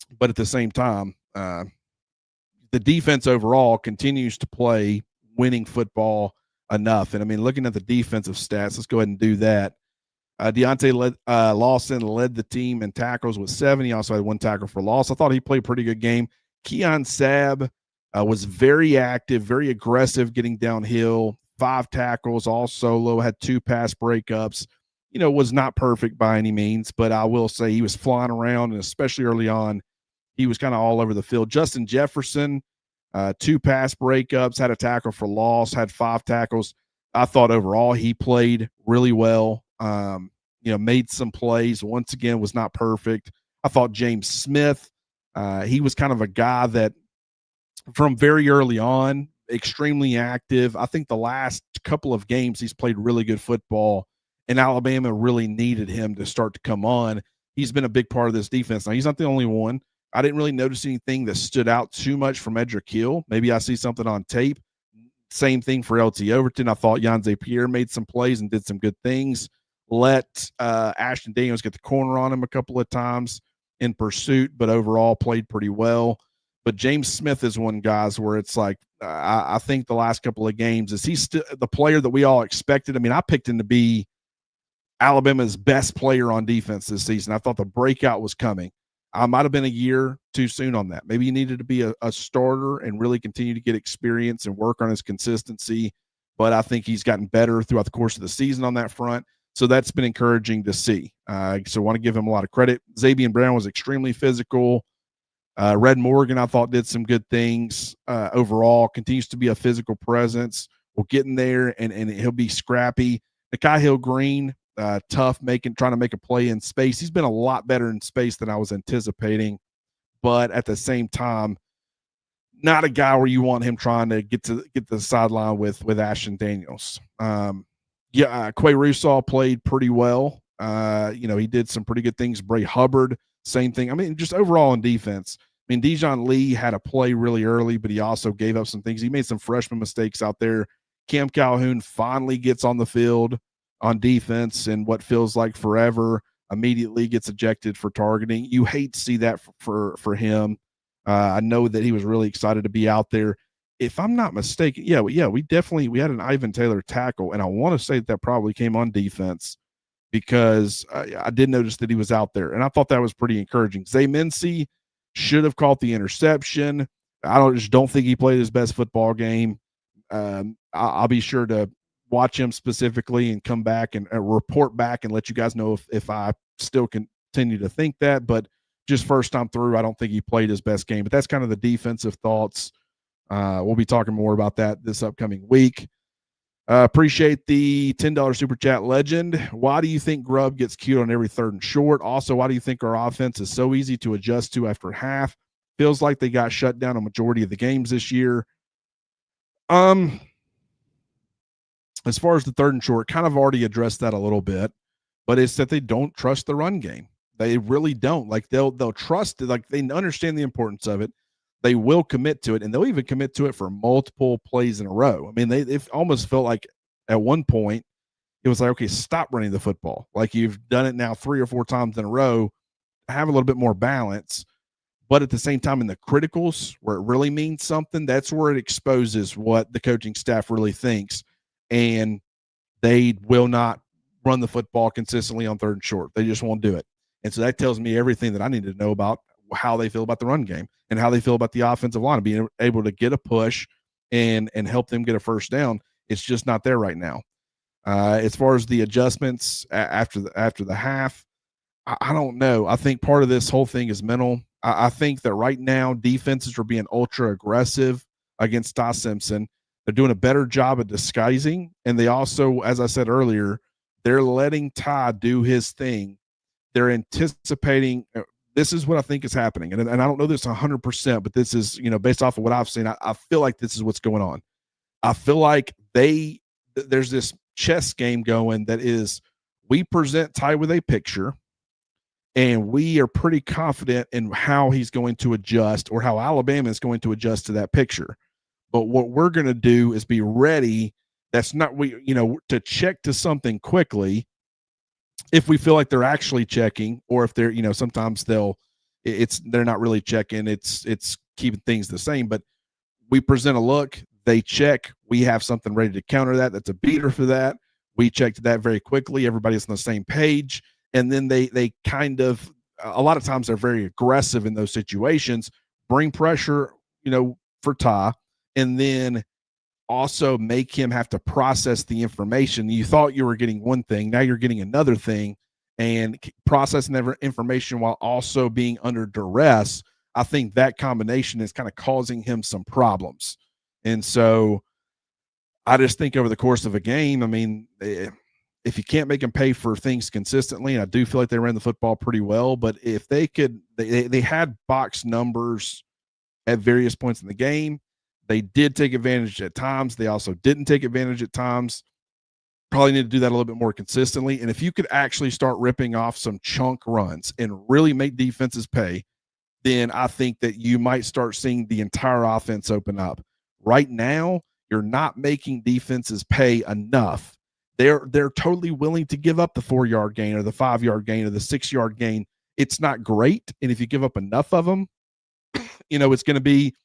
but at the same time, the defense overall continues to play winning football enough. And I mean, looking at the defensive stats, let's go ahead and do that. Deontay Lawson led the team in tackles with 7. He also had 1 tackle for loss. I thought he played a pretty good game. Keon Sabb was very active, very aggressive, getting downhill. 5 tackles, all solo, had 2 pass breakups. Was not perfect by any means, but I will say he was flying around, and especially early on, he was kind of all over the field. Justin Jefferson, 2 pass breakups, had a tackle for loss, had 5 tackles. I thought overall he played really well. Made some plays. Once again, was not perfect. I thought James Smith, he was kind of a guy that from very early on, extremely active. I think the last couple of games he's played really good football, and Alabama really needed him to start to come on. He's been a big part of this defense. Now, he's not the only one. I didn't really notice anything that stood out too much from Edric Hill. Maybe I see something on tape. Same thing for LT Overton. I thought Yanze Pierre made some plays and did some good things. Let Ashton Daniels get the corner on him a couple of times in pursuit, but overall played pretty well. But James Smith is one, guys, where it's like I think the last couple of games, is he still the player that we all expected? I mean, I picked him to be Alabama's best player on defense this season. I thought the breakout was coming. I might have been a year too soon on that. Maybe he needed to be a starter and really continue to get experience and work on his consistency. But I think he's gotten better throughout the course of the season on that front. So that's been encouraging to see. So I want to give him a lot of credit. Xavier Brown was extremely physical. Red Morgan, I thought, did some good things overall. Continues to be a physical presence. We'll get in there, and he'll be scrappy. Nikai Hill-Green, tough, trying to make a play in space. He's been a lot better in space than I was anticipating, but at the same time, not a guy where you want him trying to get to the sideline with Ashton Daniels. Quay Russaw played pretty well. He did some pretty good things. Bray Hubbard, same thing. I mean, just overall in defense. I mean, Dijon Lee had a play really early, but he also gave up some things. He made some freshman mistakes out there. Cam Calhoun finally gets on the field on defense in what feels like forever, immediately gets ejected for targeting. You hate to see that for him. I know that he was really excited to be out there. If I'm not mistaken, we had an Ivan Taylor tackle, and I want to say that probably came on defense because I did notice that he was out there, and I thought that was pretty encouraging. Zay Mincy should have caught the interception. I just don't think he played his best football game. I'll be sure to watch him specifically and come back and report back and let you guys know if I still continue to think that. But just first time through, I don't think he played his best game. But that's kind of the defensive thoughts. We'll be talking more about that this upcoming week. Appreciate the $10 super chat legend. Why do you think Grubb gets cute on every 3rd and short? Also, why do you think our offense is so easy to adjust to after half? Feels like they got shut down a majority of the games this year. As far as the 3rd and short, kind of already addressed that a little bit, but it's that they don't trust the run game. They really don't. Like they'll trust it. Like they understand the importance of it. They will commit to it, and they'll even commit to it for multiple plays in a row. I mean, it almost felt like at one point it was like, okay, stop running the football. Like you've done it now 3 or 4 times in a row. Have a little bit more balance. But at the same time, in the criticals, where it really means something, that's where it exposes what the coaching staff really thinks. And they will not run the football consistently on 3rd and short. They just won't do it. And so that tells me everything that I need to know about how they feel about the run game and how they feel about the offensive line, being able to get a push and help them get a first down. It's just not there right now. As far as the adjustments after the half, I don't know. I think part of this whole thing is mental. I think that right now defenses are being ultra aggressive against Ty Simpson. They're doing a better job of disguising, and they also, as I said earlier, they're letting Ty do his thing. They're anticipating. This is what I think is happening, and I don't know this 100%, but this is, based off of what I've seen, I feel like this is what's going on. I feel like there's this chess game going that is, we present Ty with a picture, and we are pretty confident in how he's going to adjust or how Alabama is going to adjust to that picture. But what we're going to do is be ready. That's not, to check to something quickly if we feel like they're actually checking, or if they're, sometimes they're not really checking. It's keeping things the same. But we present a look, they check. We have something ready to counter that. That's a beater for that. We checked that very quickly. Everybody's on the same page, and then they kind of a lot of times they're very aggressive in those situations, bring pressure, for Ty, and then also make him have to process the information. You thought you were getting one thing, now you're getting another thing, and processing that information while also being under duress. I think that combination is kind of causing him some problems. And so I just think over the course of a game, I mean, if you can't make them pay for things consistently, and I do feel like they ran the football pretty well, but if they could, they had box numbers at various points in the game. They did take advantage at times. They also didn't take advantage at times. Probably need to do that a little bit more consistently. And if you could actually start ripping off some chunk runs and really make defenses pay, then I think that you might start seeing the entire offense open up. Right now, you're not making defenses pay enough. They're totally willing to give up the 4-yard gain or the 5-yard gain or the 6-yard gain. It's not great. And if you give up enough of them, it's going to be,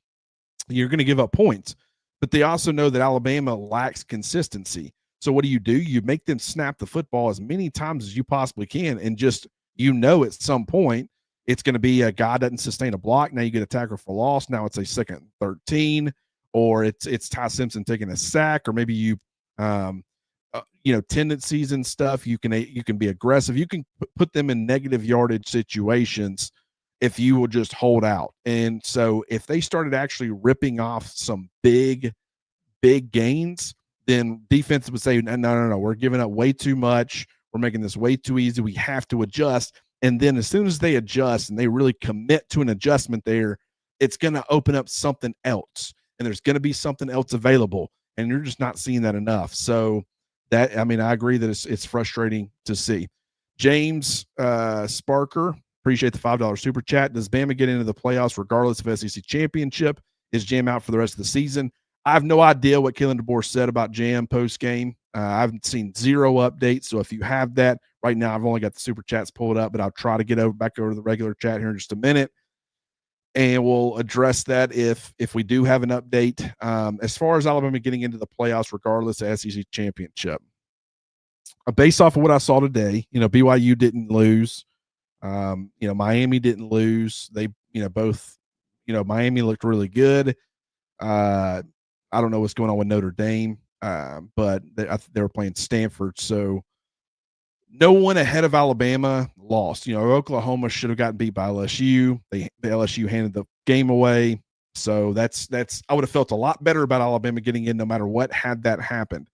you're going to give up points. But they also know that Alabama lacks consistency. So what do? You make them snap the football as many times as you possibly can, and just, at some point it's going to be a guy doesn't sustain a block. Now you get a tackle for loss. Now it's a 2nd and 13, or it's Ty Simpson taking a sack, or maybe tendencies and stuff. You can be aggressive. You can put them in negative yardage situations if you will just hold out. And so if they started actually ripping off some big gains, then defense would say, no, we're giving up way too much. We're making this way too easy. We have to adjust. And then as soon as they adjust and they really commit to an adjustment there, it's going to open up something else. And there's going to be something else available. And you're just not seeing that enough. So I agree that it's frustrating to see. James Sparker, appreciate the $5 super chat. Does Bama get into the playoffs regardless of SEC championship? Is Jam out for the rest of the season? I have no idea what Kalen DeBoer said about Jam post game. I've seen zero updates. So if you have that right now, I've only got the super chats pulled up, but I'll try to get back over to the regular chat here in just a minute, and we'll address that if we do have an update. As far as Alabama getting into the playoffs regardless of SEC championship, based off of what I saw today, BYU didn't lose. Miami didn't lose. They, both, Miami looked really good. I don't know what's going on with Notre Dame, but they were playing Stanford. So no one ahead of Alabama lost. Oklahoma should have gotten beat by LSU. The LSU handed the game away. So that's I would have felt a lot better about Alabama getting in no matter what had that happened.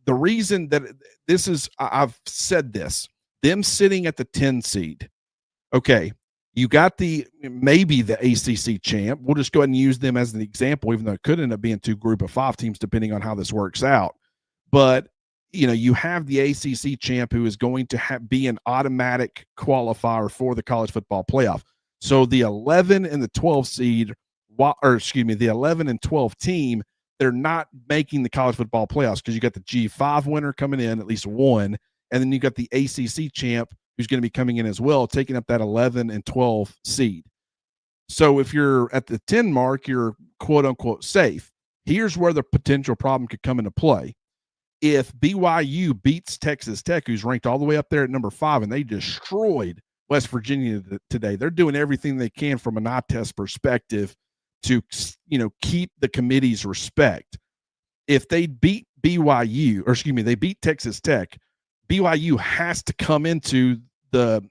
The reason that this is, I've said this, them sitting at the 10 seed. Okay, you got maybe the ACC champ. We'll just go ahead and use them as an example, even though it could end up being 2 group of 5 teams, depending on how this works out. But, you have the ACC champ who is going to be an automatic qualifier for the college football playoff. So the 11 and the 12 seed, the 11 and 12 team, they're not making the college football playoffs because you got the G5 winner coming in, at least one, and then you got the ACC champ who's going to be coming in as well, taking up that 11 and 12 seed. So if you're at the 10 mark, you're quote unquote safe. Here's where the potential problem could come into play. If BYU beats Texas Tech, who's ranked all the way up there at number 5, and they destroyed West Virginia today, they're doing everything they can from an eye test perspective to, keep the committee's respect. If they beat they beat Texas Tech, BYU has to come into the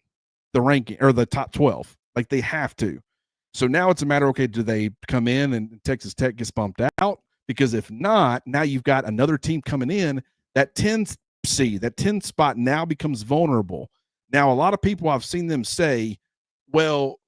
ranking or the top 12. Like, they have to. So now it's a matter, okay, do they come in and Texas Tech gets bumped out? Because if not, now you've got another team coming in. That 10 seed, that 10 spot now becomes vulnerable. Now, a lot of people, I've seen them say, well,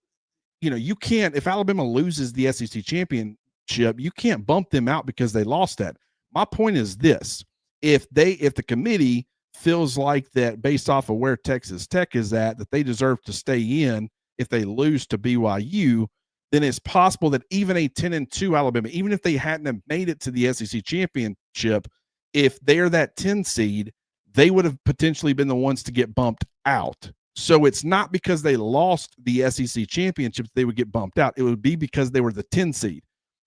you can't, if Alabama loses the SEC championship, you can't bump them out because they lost that. My point is this: if the committee feels like that based off of where Texas Tech is at, that they deserve to stay in if they lose to BYU, then it's possible that even a 10-2 Alabama, even if they hadn't have made it to the SEC championship, if they're that 10 seed, they would have potentially been the ones to get bumped out. So it's not because they lost the SEC championship that they would get bumped out. It would be because they were the 10 seed.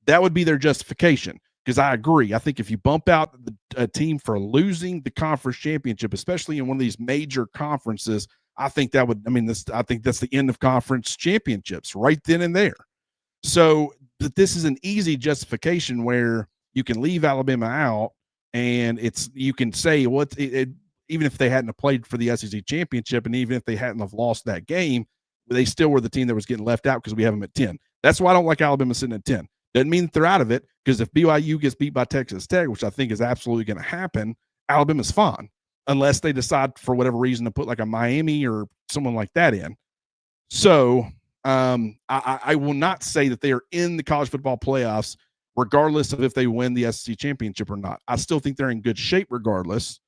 That would be their justification. Because I agree. I think if you bump out a team for losing the conference championship, especially in one of these major conferences, I think that would, I think that's the end of conference championships right then and there. So this is an easy justification where you can leave Alabama out and you can say, well, even if they hadn't played for the SEC championship and even if they hadn't have lost that game, they still were the team that was getting left out because we have them at 10. That's why I don't like Alabama sitting at 10. Doesn't mean that they're out of it, because if BYU gets beat by Texas Tech, which I think is absolutely going to happen, Alabama's fine, unless they decide for whatever reason to put like a Miami or someone like that in. So I will not say that they are in the college football playoffs, regardless of if they win the SEC championship or not. I still think they're in good shape regardless,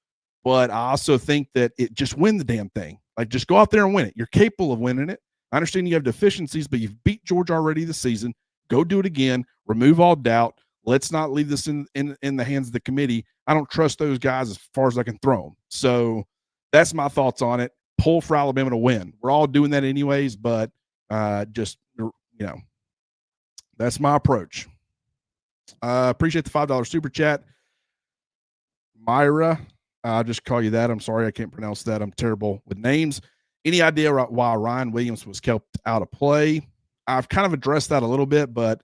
but I also think that just win the damn thing. Like, just go out there and win it. You're capable of winning it. I understand you have deficiencies, but you've beat Georgia already this season. Go do it again. Remove all doubt. Let's not leave this in the hands of the committee. I don't trust those guys as far as I can throw them. So that's my thoughts on it. Pull for Alabama to win. We're all doing that anyways, but that's my approach. Appreciate the $5 super chat. Myra, I'll just call you that. I'm sorry I can't pronounce that. I'm terrible with names. Any idea why Ryan Williams was kept out of play? I've kind of addressed that a little bit, but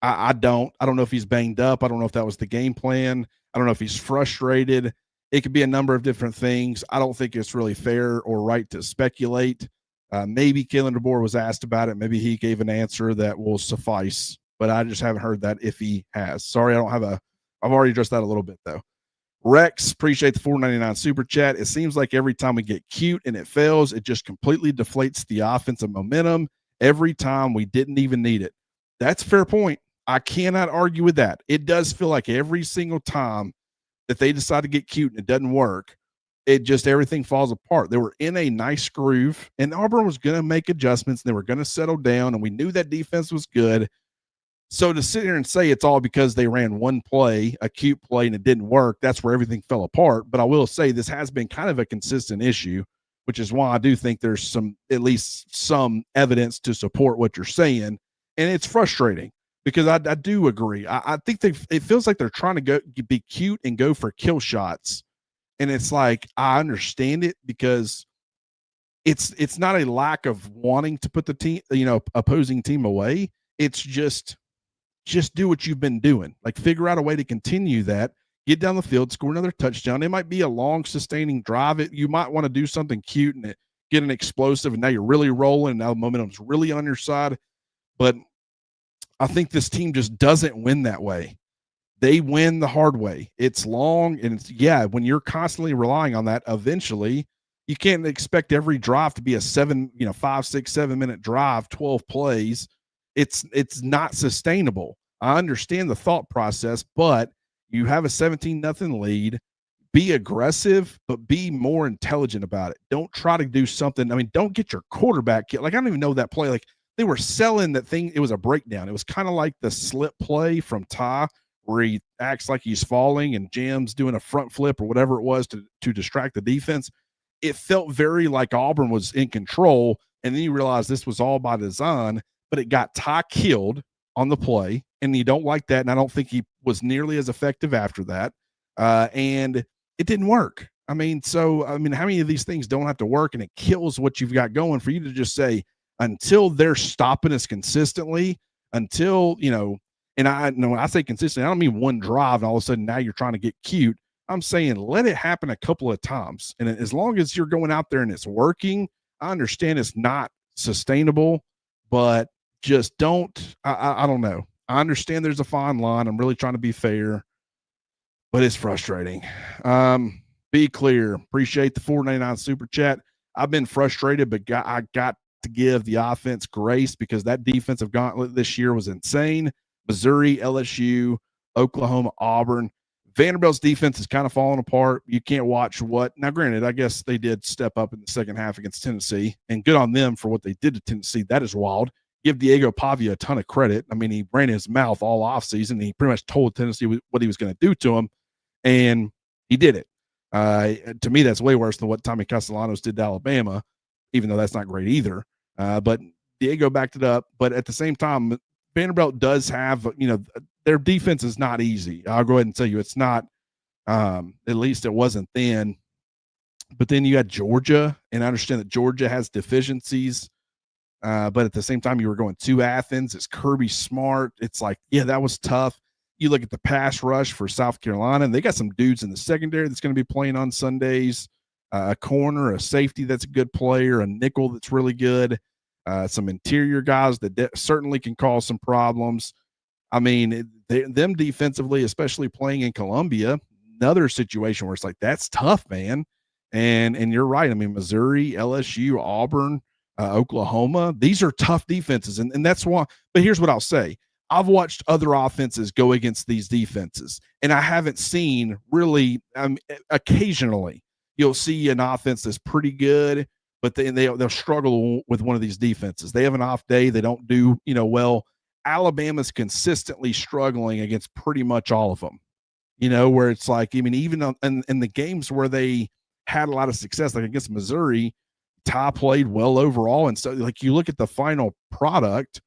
I don't know if he's banged up. I don't know if that was the game plan. I don't know if he's frustrated. It could be a number of different things. I don't think it's really fair or right to speculate. Maybe Kalen DeBoer was asked about it. Maybe he gave an answer that will suffice, but I just haven't heard that if he has. Sorry, I've already addressed that a little bit though. Rex, appreciate the $4.99 super chat. It seems like every time we get cute and it fails, it just completely deflates the offensive momentum. Every time we didn't even need it. That's a fair point. I cannot argue with that. It does feel like every single time that they decide to get cute and it doesn't work, everything falls apart. They were in a nice groove, and Auburn was going to make adjustments, and they were going to settle down, and we knew that defense was good. So to sit here and say it's all because they ran one play, a cute play, and it didn't work, that's where everything fell apart. But I will say this has been kind of a consistent issue, which is why I do think there's at least some evidence to support what you're saying. And it's frustrating because I do agree. I think it feels like they're trying to be cute and go for kill shots. And it's like, I understand it because it's not a lack of wanting to put the team, opposing team away. It's just do what you've been doing. Like, figure out a way to continue that. Get down the field, score another touchdown. It might be a long, sustaining drive. You might want to do something cute and get an explosive, and now you're really rolling, and now the momentum's really on your side. But I think this team just doesn't win that way. They win the hard way. It's long, and when you're constantly relying on that, eventually you can't expect every drive to be a 5, 6, 7 minute drive, 12 plays. It's not sustainable. I understand the thought process, but you have a 17-0 lead. Be aggressive, but be more intelligent about it. Don't try to do something. Don't get your quarterback killed. Like, I don't even know that play. Like, they were selling that thing. It was a breakdown. It was kind of like the slip play from Ty, where he acts like he's falling and jams doing a front flip or whatever it was to distract the defense. It felt very like Auburn was in control, and then you realize this was all by design, but it got Ty killed on the play, and you don't like that, and I don't think he was nearly as effective after that, and it didn't work. How many of these things don't have to work, and it kills what you've got going for you to just say, until they're stopping us consistently, until, and I say consistently, I don't mean one drive, and all of a sudden now you're trying to get cute. I'm saying let it happen a couple of times, and as long as you're going out there and it's working, I understand it's not sustainable, but just don't. I don't know. I understand there's a fine line. I'm really trying to be fair, but it's frustrating. Be clear. Appreciate the $4.99 super chat. I've been frustrated, but I got to give the offense grace because that defensive gauntlet this year was insane. Missouri, LSU, Oklahoma, Auburn. Vanderbilt's defense is kind of falling apart. You can't watch what. Now, granted, I guess they did step up in the second half against Tennessee, and good on them for what they did to Tennessee. That is wild. Give Diego Pavia a ton of credit. He ran his mouth all offseason. He pretty much told Tennessee what he was going to do to him, and he did it. To me, that's way worse than what Tommy Castellanos did to Alabama. even though that's not great either. But Diego backed it up. But at the same time, Vanderbilt does have, their defense is not easy. I'll go ahead and tell you it's not. At least it wasn't then. But then you had Georgia, and I understand that Georgia has deficiencies. But at the same time, you were going to Athens. It's Kirby Smart. It's like, yeah, that was tough. You look at the pass rush for South Carolina, and they got some dudes in the secondary that's going to be playing on Sundays. A corner, a safety that's a good player, a nickel that's really good, some interior guys that certainly can cause some problems. I mean, them defensively, especially playing in Columbia, another situation where it's like, that's tough, man. And you're right. I mean, Missouri, LSU, Auburn, Oklahoma, these are tough defenses. And that's why, but here's what I'll say. I've watched other offenses go against these defenses, and I haven't seen really, occasionally you'll see an offense that's pretty good, but they'll struggle with one of these defenses. They have an off day. They don't do, well. Alabama's consistently struggling against pretty much all of them, where it's like, I mean, even in the games where they had a lot of success, like against Missouri, Ty played well overall. And so, like, you look at the final product,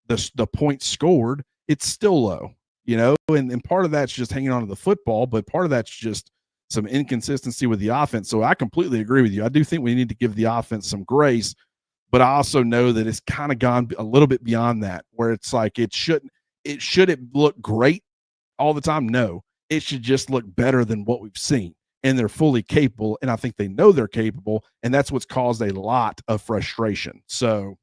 the points scored, it's still low, and part of that's just hanging on to the football, but part of that's just some inconsistency with the offense. So I completely agree with you. I do think we need to give the offense some grace, but I also know that it's kind of gone a little bit beyond that, where it's like should it look great all the time? No, it should just look better than what we've seen. And they're fully capable, and I think they know they're capable, and that's what's caused a lot of frustration. So,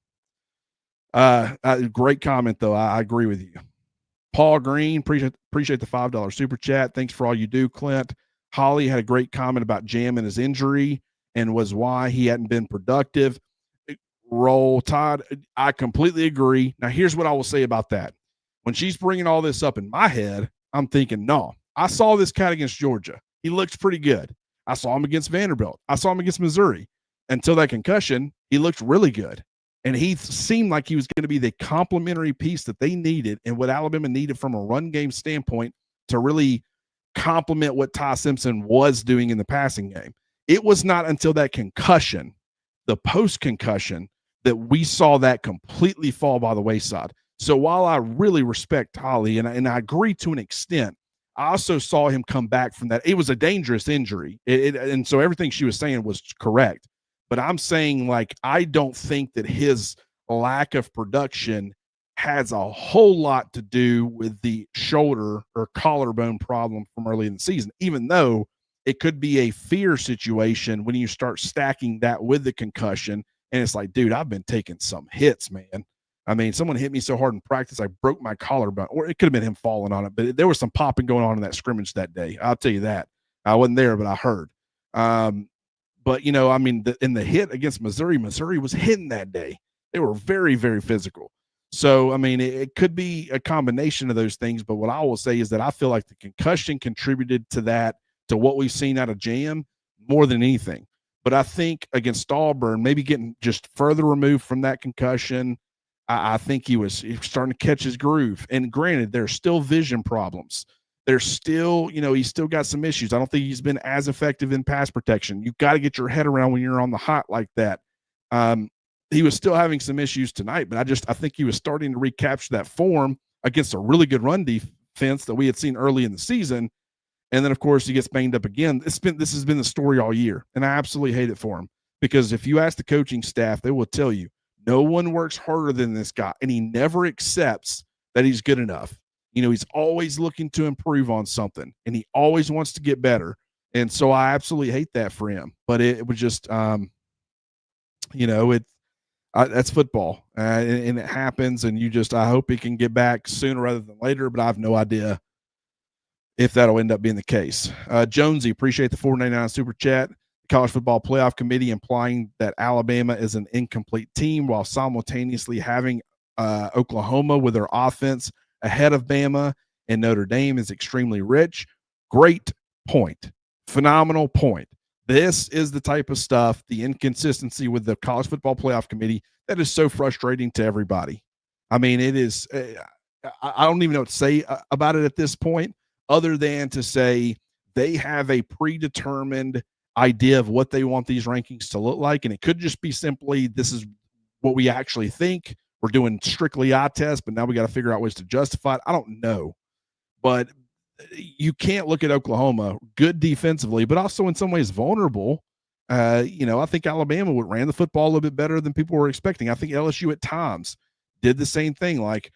great comment, though. I agree with you. Paul Green, appreciate the $5 super chat. Thanks for all you do, Clint. Holly had a great comment about Jam and his injury and was why he hadn't been productive. Roll Todd, I completely agree. Now, here's what I will say about that. When she's bringing all this up in my head, I'm thinking, no, I saw this cat against Georgia. He looks pretty good. I saw him against Vanderbilt. I saw him against Missouri. Until that concussion, he looked really good. And he seemed like he was going to be the complementary piece that they needed and what Alabama needed from a run game standpoint to really complement what Ty Simpson was doing in the passing game. It was not until that concussion, the post-concussion, that we saw that completely fall by the wayside. So while I really respect Holly, and I agree to an extent, I also saw him come back from that. It was a dangerous injury. And so everything she was saying was correct. But I'm saying, like, I don't think that his lack of production has a whole lot to do with the shoulder or collarbone problem from early in the season, even though it could be a fear situation when you start stacking that with the concussion. And it's like, dude, I've been taking some hits, man. I mean, someone hit me so hard in practice, I broke my collarbone, or it could have been him falling on it, but there was some popping going on in that scrimmage that day. I'll tell you that. I wasn't there, but I heard. But, I mean, in the hit against Missouri was hitting that day. They were very, very physical. So, I mean, it could be a combination of those things, but what I will say is that I feel like the concussion contributed to that, to what we've seen out of Jam more than anything. But I think against Auburn, maybe getting just further removed from that concussion, I think he was starting to catch his groove. And granted, there's still vision problems. There's still, he's still got some issues. I don't think he's been as effective in pass protection. You've got to get your head around when you're on the hot like that. He was still having some issues tonight, but I think he was starting to recapture that form against a really good run defense that we had seen early in the season. And then, of course, he gets banged up again. This has been the story all year, and I absolutely hate it for him, because if you ask the coaching staff, they will tell you no one works harder than this guy, and he never accepts that he's good enough. He's always looking to improve on something, and he always wants to get better. And so I absolutely hate that for him. But it was just, that's football, and it happens. And I hope he can get back sooner rather than later. But I have no idea if that'll end up being the case. Jonesy, appreciate the $4.99 super chat. College Football Playoff Committee implying that Alabama is an incomplete team while simultaneously having Oklahoma with their offense ahead of Bama, and Notre Dame is extremely rich. Great point. Phenomenal point. This is the type of stuff, the inconsistency with the College Football Playoff Committee, that is so frustrating to everybody. I mean, it is, I don't even know what to say about it at this point, other than to say they have a predetermined idea of what they want these rankings to look like. And it could just be simply, this is what we actually think. We're doing strictly eye tests, but now we got to figure out ways to justify it. I don't know. But you can't look at Oklahoma, good defensively, but also in some ways vulnerable. I think Alabama ran the football a little bit better than people were expecting. I think LSU at times did the same thing, like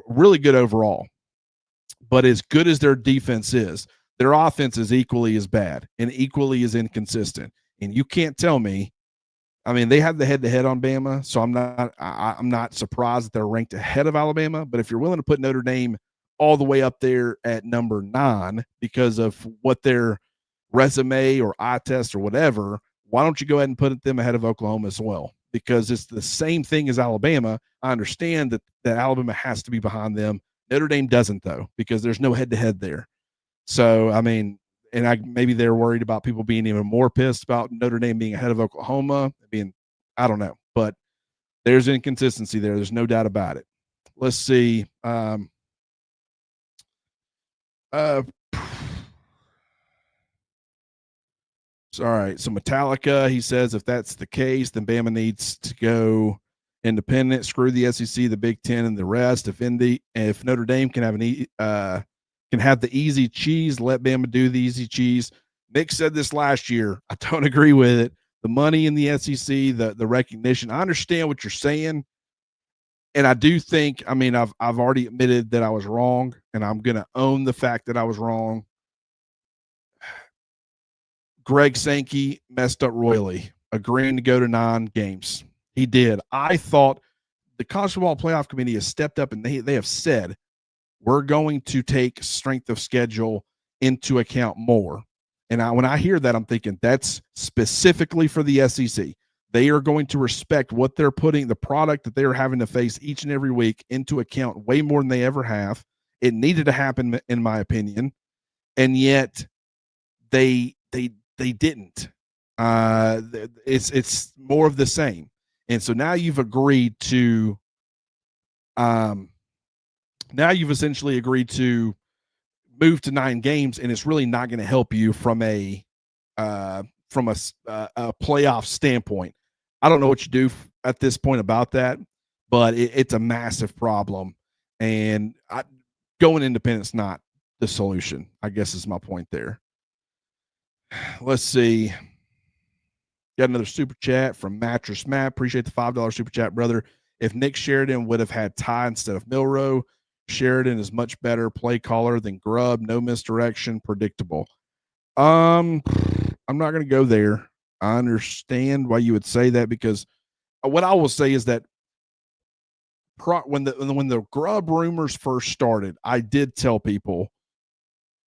really good overall. But as good as their defense is, their offense is equally as bad and equally as inconsistent. And you can't tell me. I mean, they had the head-to-head on Bama, so I'm not surprised that they're ranked ahead of Alabama. But if you're willing to put Notre Dame all the way up there at number 9 because of what their resume or eye test or whatever, why don't you go ahead and put them ahead of Oklahoma as well? Because it's the same thing as Alabama. I understand that Alabama has to be behind them. Notre Dame doesn't, though, because there's no head-to-head there. So, I mean, maybe they're worried about people being even more pissed about Notre Dame being ahead of Oklahoma. I don't know. But there's inconsistency there. There's no doubt about it. Let's see. All right. So Metallica, he says, if that's the case, then Bama needs to go independent. Screw the SEC, the Big Ten, and the rest. If Notre Dame can have the easy cheese, let Bama do the easy cheese. Nick said this last year. I don't agree with it. The money in the SEC, the recognition. I understand what you're saying. And I do think, I've already admitted that I was wrong, and I'm going to own the fact that I was wrong. Greg Sankey messed up royally, agreeing to go to 9 games. He did. I thought the College Football Playoff Committee has stepped up, and they have said, we're going to take strength of schedule into account more. And when I hear that, I'm thinking that's specifically for the SEC. They are going to respect what they're putting, the product that they are having to face each and every week, into account way more than they ever have. It needed to happen, in my opinion, and yet they didn't. It's more of the same. And so now you've agreed to now you've essentially agreed to move to 9 games, and it's really not going to help you from a playoff standpoint. I don't know what you do at this point about that, but it's a massive problem, and going independent's not the solution, I guess, is my point there. Let's see. Got another super chat from Mattress Matt. Appreciate the $5 super chat, brother. If Nick Sheridan would have had Ty instead of Milroe, Sheridan is much better play caller than Grubb. No misdirection, predictable. I'm not going to go there. I understand why you would say that, because what I will say is that when the Grubb rumors first started, I did tell people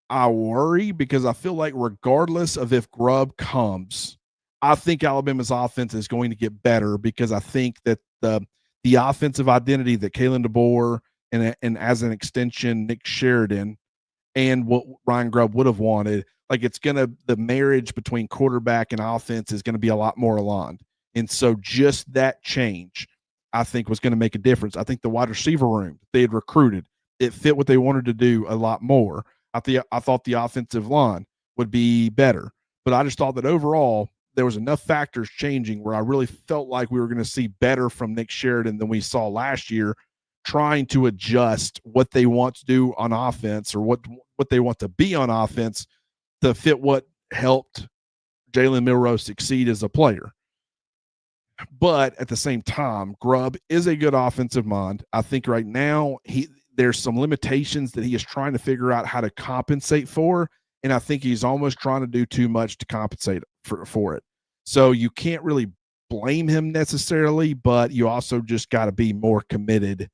I worry, because I feel like regardless of if Grubb comes, I think Alabama's offense is going to get better, because I think that the offensive identity that Kalen DeBoer and as an extension Nick Sheridan and what Ryan Grubb would have wanted, like the marriage between quarterback and offense is going to be a lot more aligned. And so just that change, I think, was going to make a difference. I think the wide receiver room they had recruited, it fit what they wanted to do a lot more. I thought the offensive line would be better, but I just thought that overall there was enough factors changing where I really felt like we were going to see better from Nick Sheridan than we saw last year, trying to adjust what they want to do on offense, or what they want to be on offense, to fit what helped Jalen Milroe succeed as a player. But at the same time, Grubb is a good offensive mind. I think right now there's some limitations that he is trying to figure out how to compensate for, and I think he's almost trying to do too much to compensate for it. So you can't really blame him necessarily, but you also just got to be more committed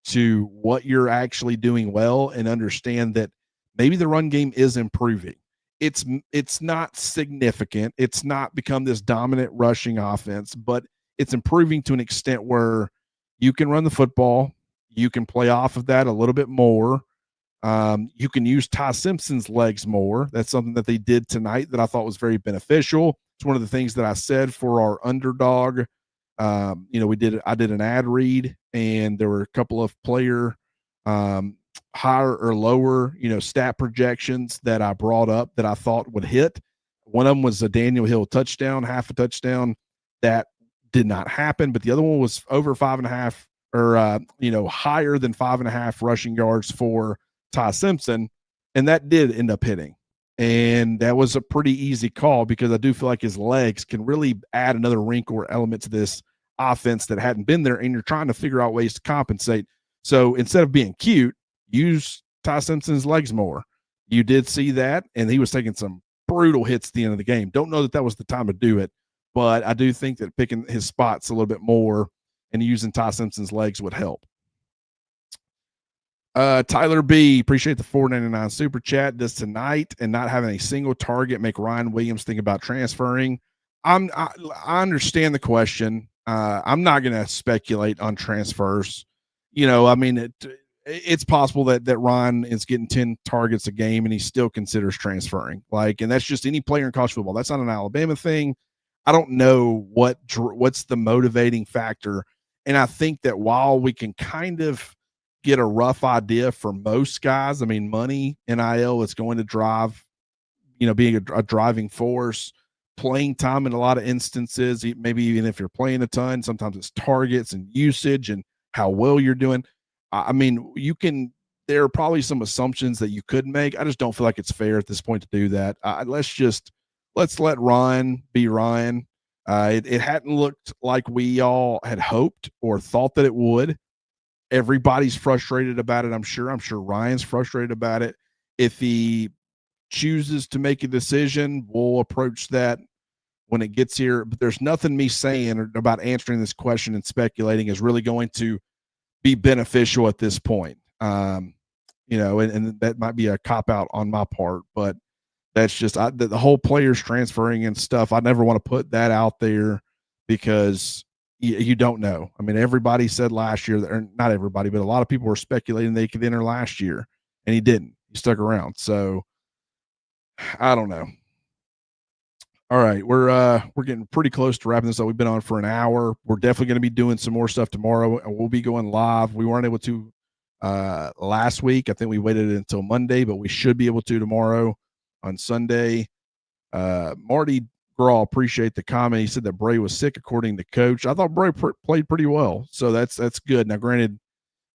to what you're actually doing well, and understand that maybe the run game is improving. It's not significant. It's not become this dominant rushing offense, but it's improving to an extent where you can run the football. You can play off of that a little bit more. You can use Ty Simpson's legs more. That's something that they did tonight that I thought was very beneficial. It's one of the things that I said for our underdog. I did an ad read, and there were a couple of player higher or lower, stat projections that I brought up that I thought would hit. One of them was a Daniel Hill touchdown, half a touchdown. That did not happen, but the other one was over 5.5 or, higher than 5.5 rushing yards for Ty Simpson. And that did end up hitting. And that was a pretty easy call because I do feel like his legs can really add another wrinkle or element to this offense that hadn't been there. And you're trying to figure out ways to compensate. So instead of being cute, use Ty Simpson's legs more. You did see that, and he was taking some brutal hits at the end of the game. Don't know that was the time to do it, but I do think that picking his spots a little bit more and using Ty Simpson's legs would help. Tyler B, appreciate the $4.99 super chat. Does tonight and not having a single target make Ryan Williams think about transferring? I understand the question. I'm not going to speculate on transfers. It's possible that Ryan is getting 10 targets a game and he still considers transferring. And that's just any player in college football. That's not an Alabama thing. I don't know what's the motivating factor. And I think that while we can kind of get a rough idea for most guys, money, NIL is going to drive, being a driving force. Playing time in a lot of instances, maybe even if you're playing a ton, sometimes it's targets and usage and how well you're doing. There are probably some assumptions that you could make. I just don't feel like it's fair at this point to do that. Let's let Ryan be Ryan. It hadn't looked like we all had hoped or thought that it would. Everybody's frustrated about it. I'm sure Ryan's frustrated about it. If he chooses to make a decision, we'll approach that when it gets here. But there's nothing me saying about answering this question and speculating is really going to be beneficial at this point. And that might be a cop out on my part, but that's just the whole players transferring and stuff. I never want to put that out there because you don't know. Everybody said last year, or not everybody, but a lot of people were speculating they could enter last year, and he didn't. He stuck around. So I don't know. All right, we're getting pretty close to wrapping this up. We've been on for an hour. We're definitely going to be doing some more stuff tomorrow, and we'll be going live. We weren't able to last week. I think we waited until Monday, but we should be able to tomorrow on Sunday. Marty Graw, appreciate the comment. He said that Bray was sick, according to coach. I thought Bray played pretty well, so that's good. Now, granted,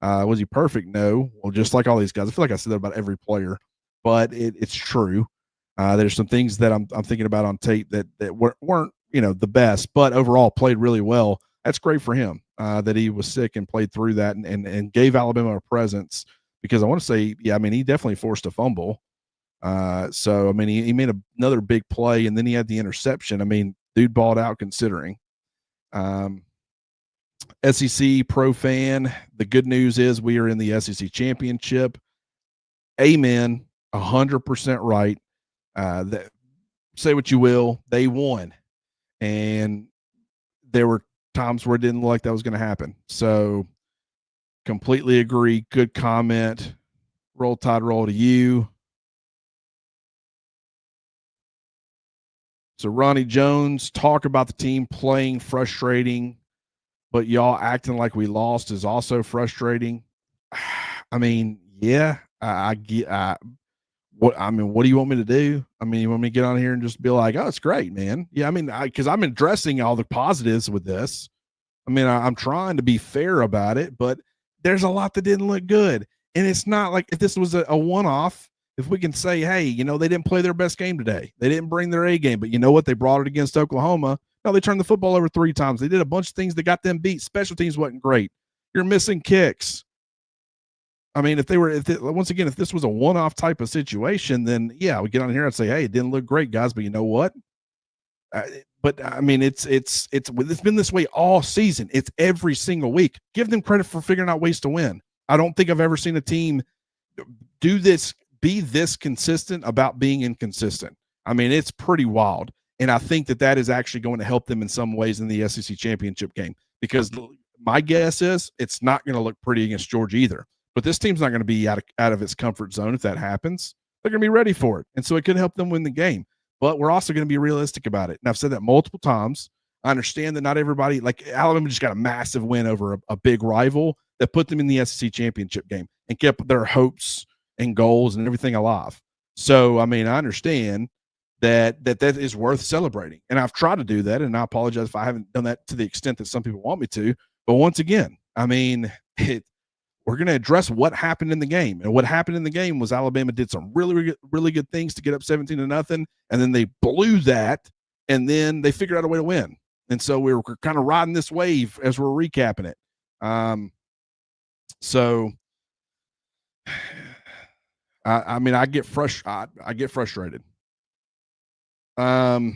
was he perfect? No. Well, just like all these guys, I feel like I said that about every player, but it's true. There's some things that I'm thinking about on tape that weren't the best, but overall played really well. That's great for him that he was sick and played through that and gave Alabama a presence, because I want to say, he definitely forced a fumble. So he made another big play, and then he had the interception. Dude balled out considering. SEC Pro Fan, the good news is we are in the SEC Championship. Amen. 100% right. Say what you will, they won, and there were times where it didn't look like that was going to happen. So completely agree. Good comment. Roll Tide, roll to you. So Ronnie Jones, talk about the team playing frustrating, but y'all acting like we lost is also frustrating. Yeah, I get. What do you want me to do? You want me to get on here and just be like, oh, it's great, man. Yeah, because I'm addressing all the positives with this. I'm trying to be fair about it, but there's a lot that didn't look good. And it's not like if this was a one-off, if we can say, hey, they didn't play their best game today. They didn't bring their A game, but you know what? They brought it against Oklahoma. No, they turned the football over 3 times. They did a bunch of things that got them beat. Special teams wasn't great. You're missing kicks. If this was a one-off type of situation, then yeah, we get on here and say, hey, it didn't look great, guys, but you know what? It's been this way all season. It's every single week. Give them credit for figuring out ways to win. I don't think I've ever seen a team do this, be this consistent about being inconsistent. It's pretty wild. And I think that is actually going to help them in some ways in the SEC championship game, because my guess is it's not going to look pretty against Georgia either. But this team's not going to be out of its comfort zone if that happens. They're going to be ready for it. And so it could help them win the game. But we're also going to be realistic about it. And I've said that multiple times. I understand that not everybody, like Alabama just got a massive win over a big rival that put them in the SEC championship game and kept their hopes and goals and everything alive. So, I understand. that is worth celebrating. And I've tried to do that, and I apologize if I haven't done that to the extent that some people want me to. But once again, I mean, we're going to address what happened in the game. And what happened in the game was Alabama did some really good things to get up 17-0, and then they blew that, and then they figured out a way to win. And so we're kind of riding this wave as we're recapping it. So I mean, I get frustrated. Marty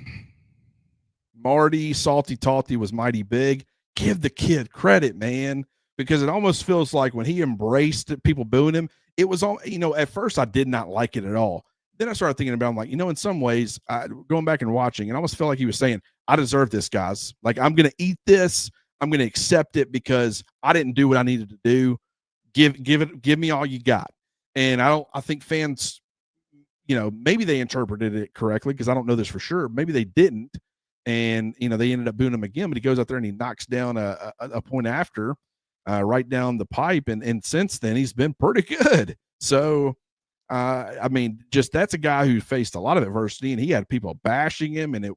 Salty Talty was mighty big. Give the kid credit, man, because it almost feels like when he embraced it, people booing him, it was all, at first I did not like it at all. Then I started thinking about, I'm like, in some ways, going back and watching, it almost felt like he was saying, I deserve this, guys. Like, I'm going to eat this. I'm going to accept it because I didn't do what I needed to do. Give me all you got. And I think fans, maybe they interpreted it correctly, because I don't know this for sure. Maybe they didn't. And, they ended up booing him again, but he goes out there and he knocks down a point after, right down the pipe. And since then he's been pretty good. So, I mean, just, that's a guy who faced a lot of adversity, and he had people bashing him, and it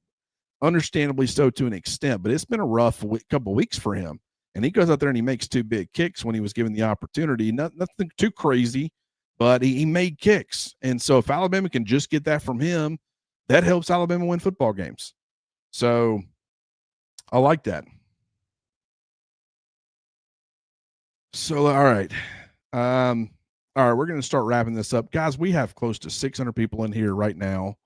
understandably so to an extent, but it's been a rough couple of weeks for him. And he goes out there and he makes 2 big kicks when he was given the opportunity. Nothing too crazy, but he made kicks. And so if Alabama can just get that from him, that helps Alabama win football games. So I like that. So, all right. All right, we're going to start wrapping this up. Guys, we have close to 600 people in here right now.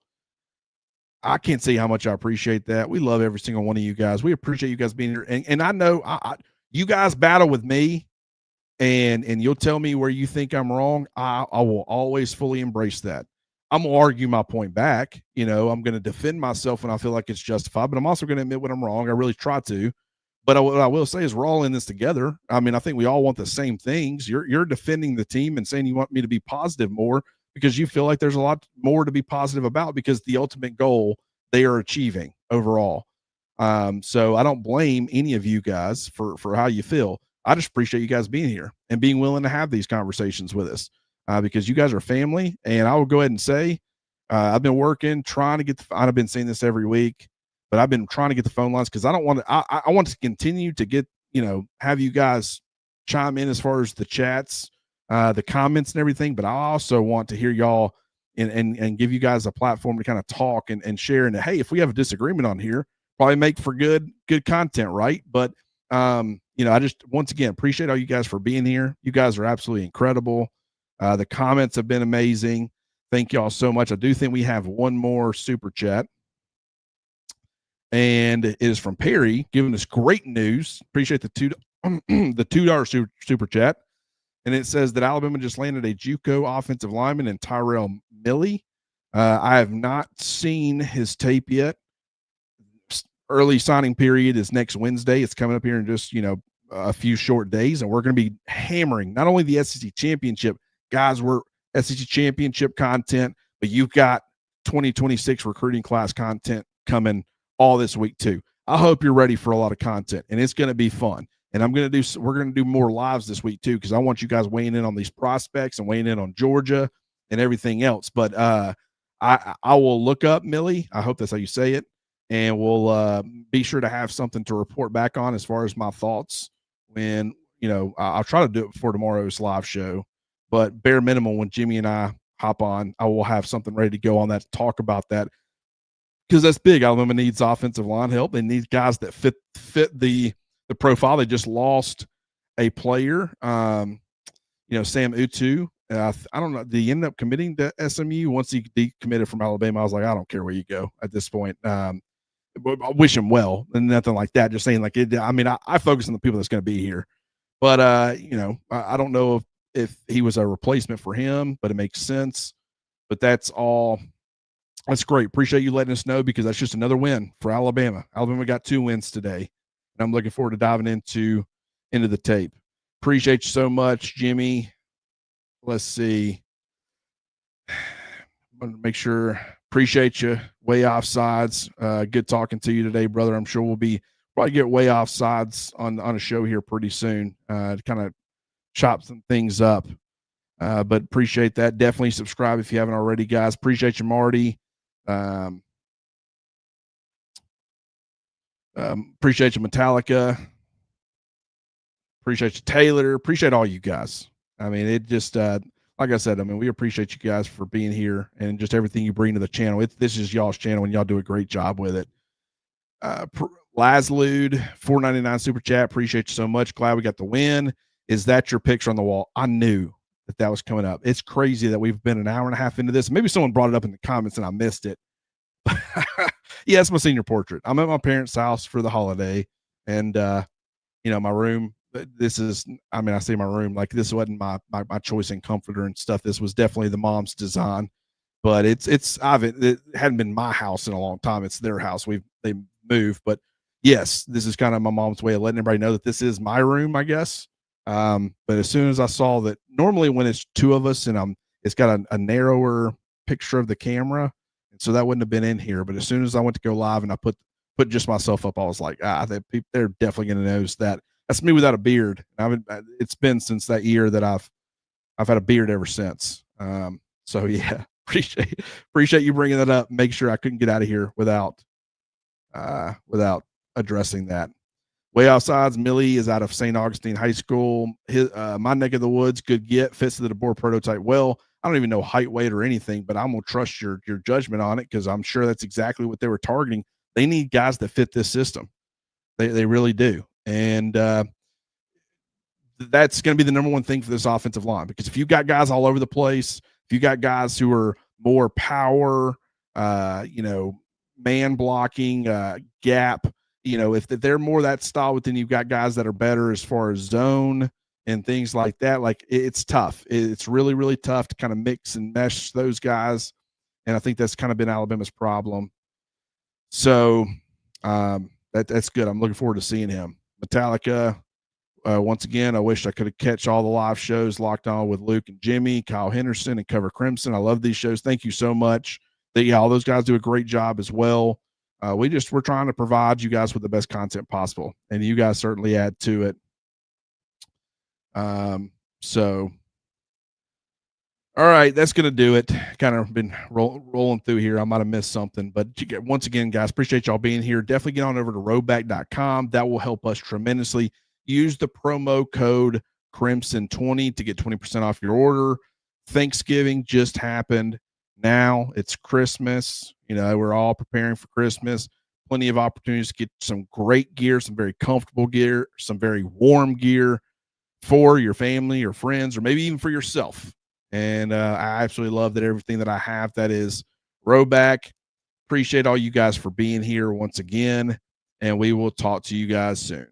I can't say how much I appreciate that. We love every single one of you guys. We appreciate you guys being here. And I know you guys battle with me, and you'll tell me where you think I'm wrong. I will always fully embrace that. I'm going to argue my point back. I'm going to defend myself when I feel like it's justified, but I'm also going to admit when I'm wrong. I really try to. But what I will say is we're all in this together. I mean, I think we all want the same things. You're defending the team and saying you want me to be positive more because you feel like there's a lot more to be positive about, because the ultimate goal they are achieving overall. So I don't blame any of you guys for how you feel. I just appreciate you guys being here and being willing to have these conversations with us, because you guys are family. And I will go ahead and say, I've been working, trying to get I've been saying this every week, but I've been trying to get the phone lines, because I don't want to, I want to continue to get, have you guys chime in as far as the chats, the comments and everything. But I also want to hear y'all and give you guys a platform to kind of talk and share. And hey, if we have a disagreement on here, probably make for good content, right? But I just, once again, appreciate all you guys for being here. You guys are absolutely incredible. The comments have been amazing. Thank y'all so much. I do think we have one more super chat, and it is from Perry giving us great news. Appreciate the $2 super chat. And it says that Alabama just landed a JUCO offensive lineman in Tyrell Milley. I have not seen his tape yet. Early signing period is next Wednesday. It's coming up here in just, a few short days. And we're going to be hammering not only the SEC championship, guys, we're SEC championship content, but you've got 2026 recruiting class content coming all this week too. I hope you're ready for a lot of content, and it's going to be fun. And we're going to do more lives this week too, because I want you guys weighing in on these prospects and weighing in on Georgia and everything else. But I will look up Millie. I hope that's how you say it. And we'll be sure to have something to report back on as far as my thoughts when, I'll try to do it before tomorrow's live show. But bare minimum, when Jimmy and I hop on, I will have something ready to go on that, to talk about that. Because that's big. Alabama needs offensive line help. They need guys that fit the profile. They just lost a player, Sam Utu. I don't know. Did he end up committing to SMU? Once he decommitted from Alabama, I was like, I don't care where you go at this point. I wish him well and nothing like that. Just saying, like, I focus on the people that's going to be here. But, I don't know if he was a replacement for him, but it makes sense. But that's all. That's great. Appreciate you letting us know, because that's just another win for Alabama. Alabama got 2 wins today, and I'm looking forward to diving into the tape. Appreciate you so much, Jimmy. Let's see. I want to make sure. Appreciate you. Way offsides. Good talking to you today, brother. I'm sure we'll probably get way offsides on a show here pretty soon to kind of chop some things up. But appreciate that. Definitely subscribe if you haven't already, guys. Appreciate you, Marty. Appreciate you, Metallica. Appreciate you, Taylor. Appreciate all you guys. I mean, it just like I said, I mean, we appreciate you guys for being here and just everything you bring to the channel. This is y'all's channel, and y'all do a great job with it. Lazlude, $4.99 super chat. Appreciate you so much. Glad we got the win. Is that your picture on the wall? I knew that was coming up. It's crazy that we've been an hour and a half into this. Maybe someone brought it up in the comments and I missed it. Yeah, it's my senior portrait. I'm at my parents' house for the holiday, and my room. This is, I mean, I say my room, like this wasn't my choice in comforter and stuff. This was definitely the mom's design, but it hadn't been my house in a long time. It's their house. They moved, but yes, this is kind of my mom's way of letting everybody know that this is my room, I guess. But as soon as I saw that, normally when it's two of us and it's got a narrower picture of the camera, and so that wouldn't have been in here. But as soon as I went to go live and I put just myself up, I was like, they're definitely going to notice that. That's me without a beard. It's been since that year that I've had a beard ever since. So yeah, appreciate you bringing that up. Make sure I couldn't get out of here without addressing that. Way Outside's Millie is out of St. Augustine High School. My neck of the woods, good get, fits the DeBoer prototype well. I don't even know height, weight, or anything, but I'm gonna trust your judgment on it because I'm sure that's exactly what they were targeting. They need guys that fit this system. They really do. And that's going to be the number one thing for this offensive line, because if you got guys all over the place, if you got guys who are more power, man blocking, gap, if they're more that style, but then you've got guys that are better as far as zone and things like that, like it's tough. It's really, really tough to kind of mix and mesh those guys. And I think that's kind of been Alabama's problem. So that's good. I'm looking forward to seeing him. Metallica, once again, I wish I could have catch all the live shows Locked On with Luke and Jimmy, Kyle Henderson, and Cover Crimson. I love these shows. Thank you so much. All those guys do a great job as well. We're trying to provide you guys with the best content possible, and you guys certainly add to it. So, all right, that's going to do it. Kind of been rolling through here. I might have missed something, but once again, guys, appreciate y'all being here. Definitely get on over to roback.com. That will help us tremendously. Use the promo code Crimson20 to get 20% off your order. Thanksgiving just happened. Now it's Christmas. We're all preparing for Christmas. Plenty of opportunities to get some great gear, some very comfortable gear, some very warm gear for your family or friends, or maybe even for yourself. And I absolutely love that everything that I have that is Roback. Appreciate all you guys for being here once again, and we will talk to you guys soon.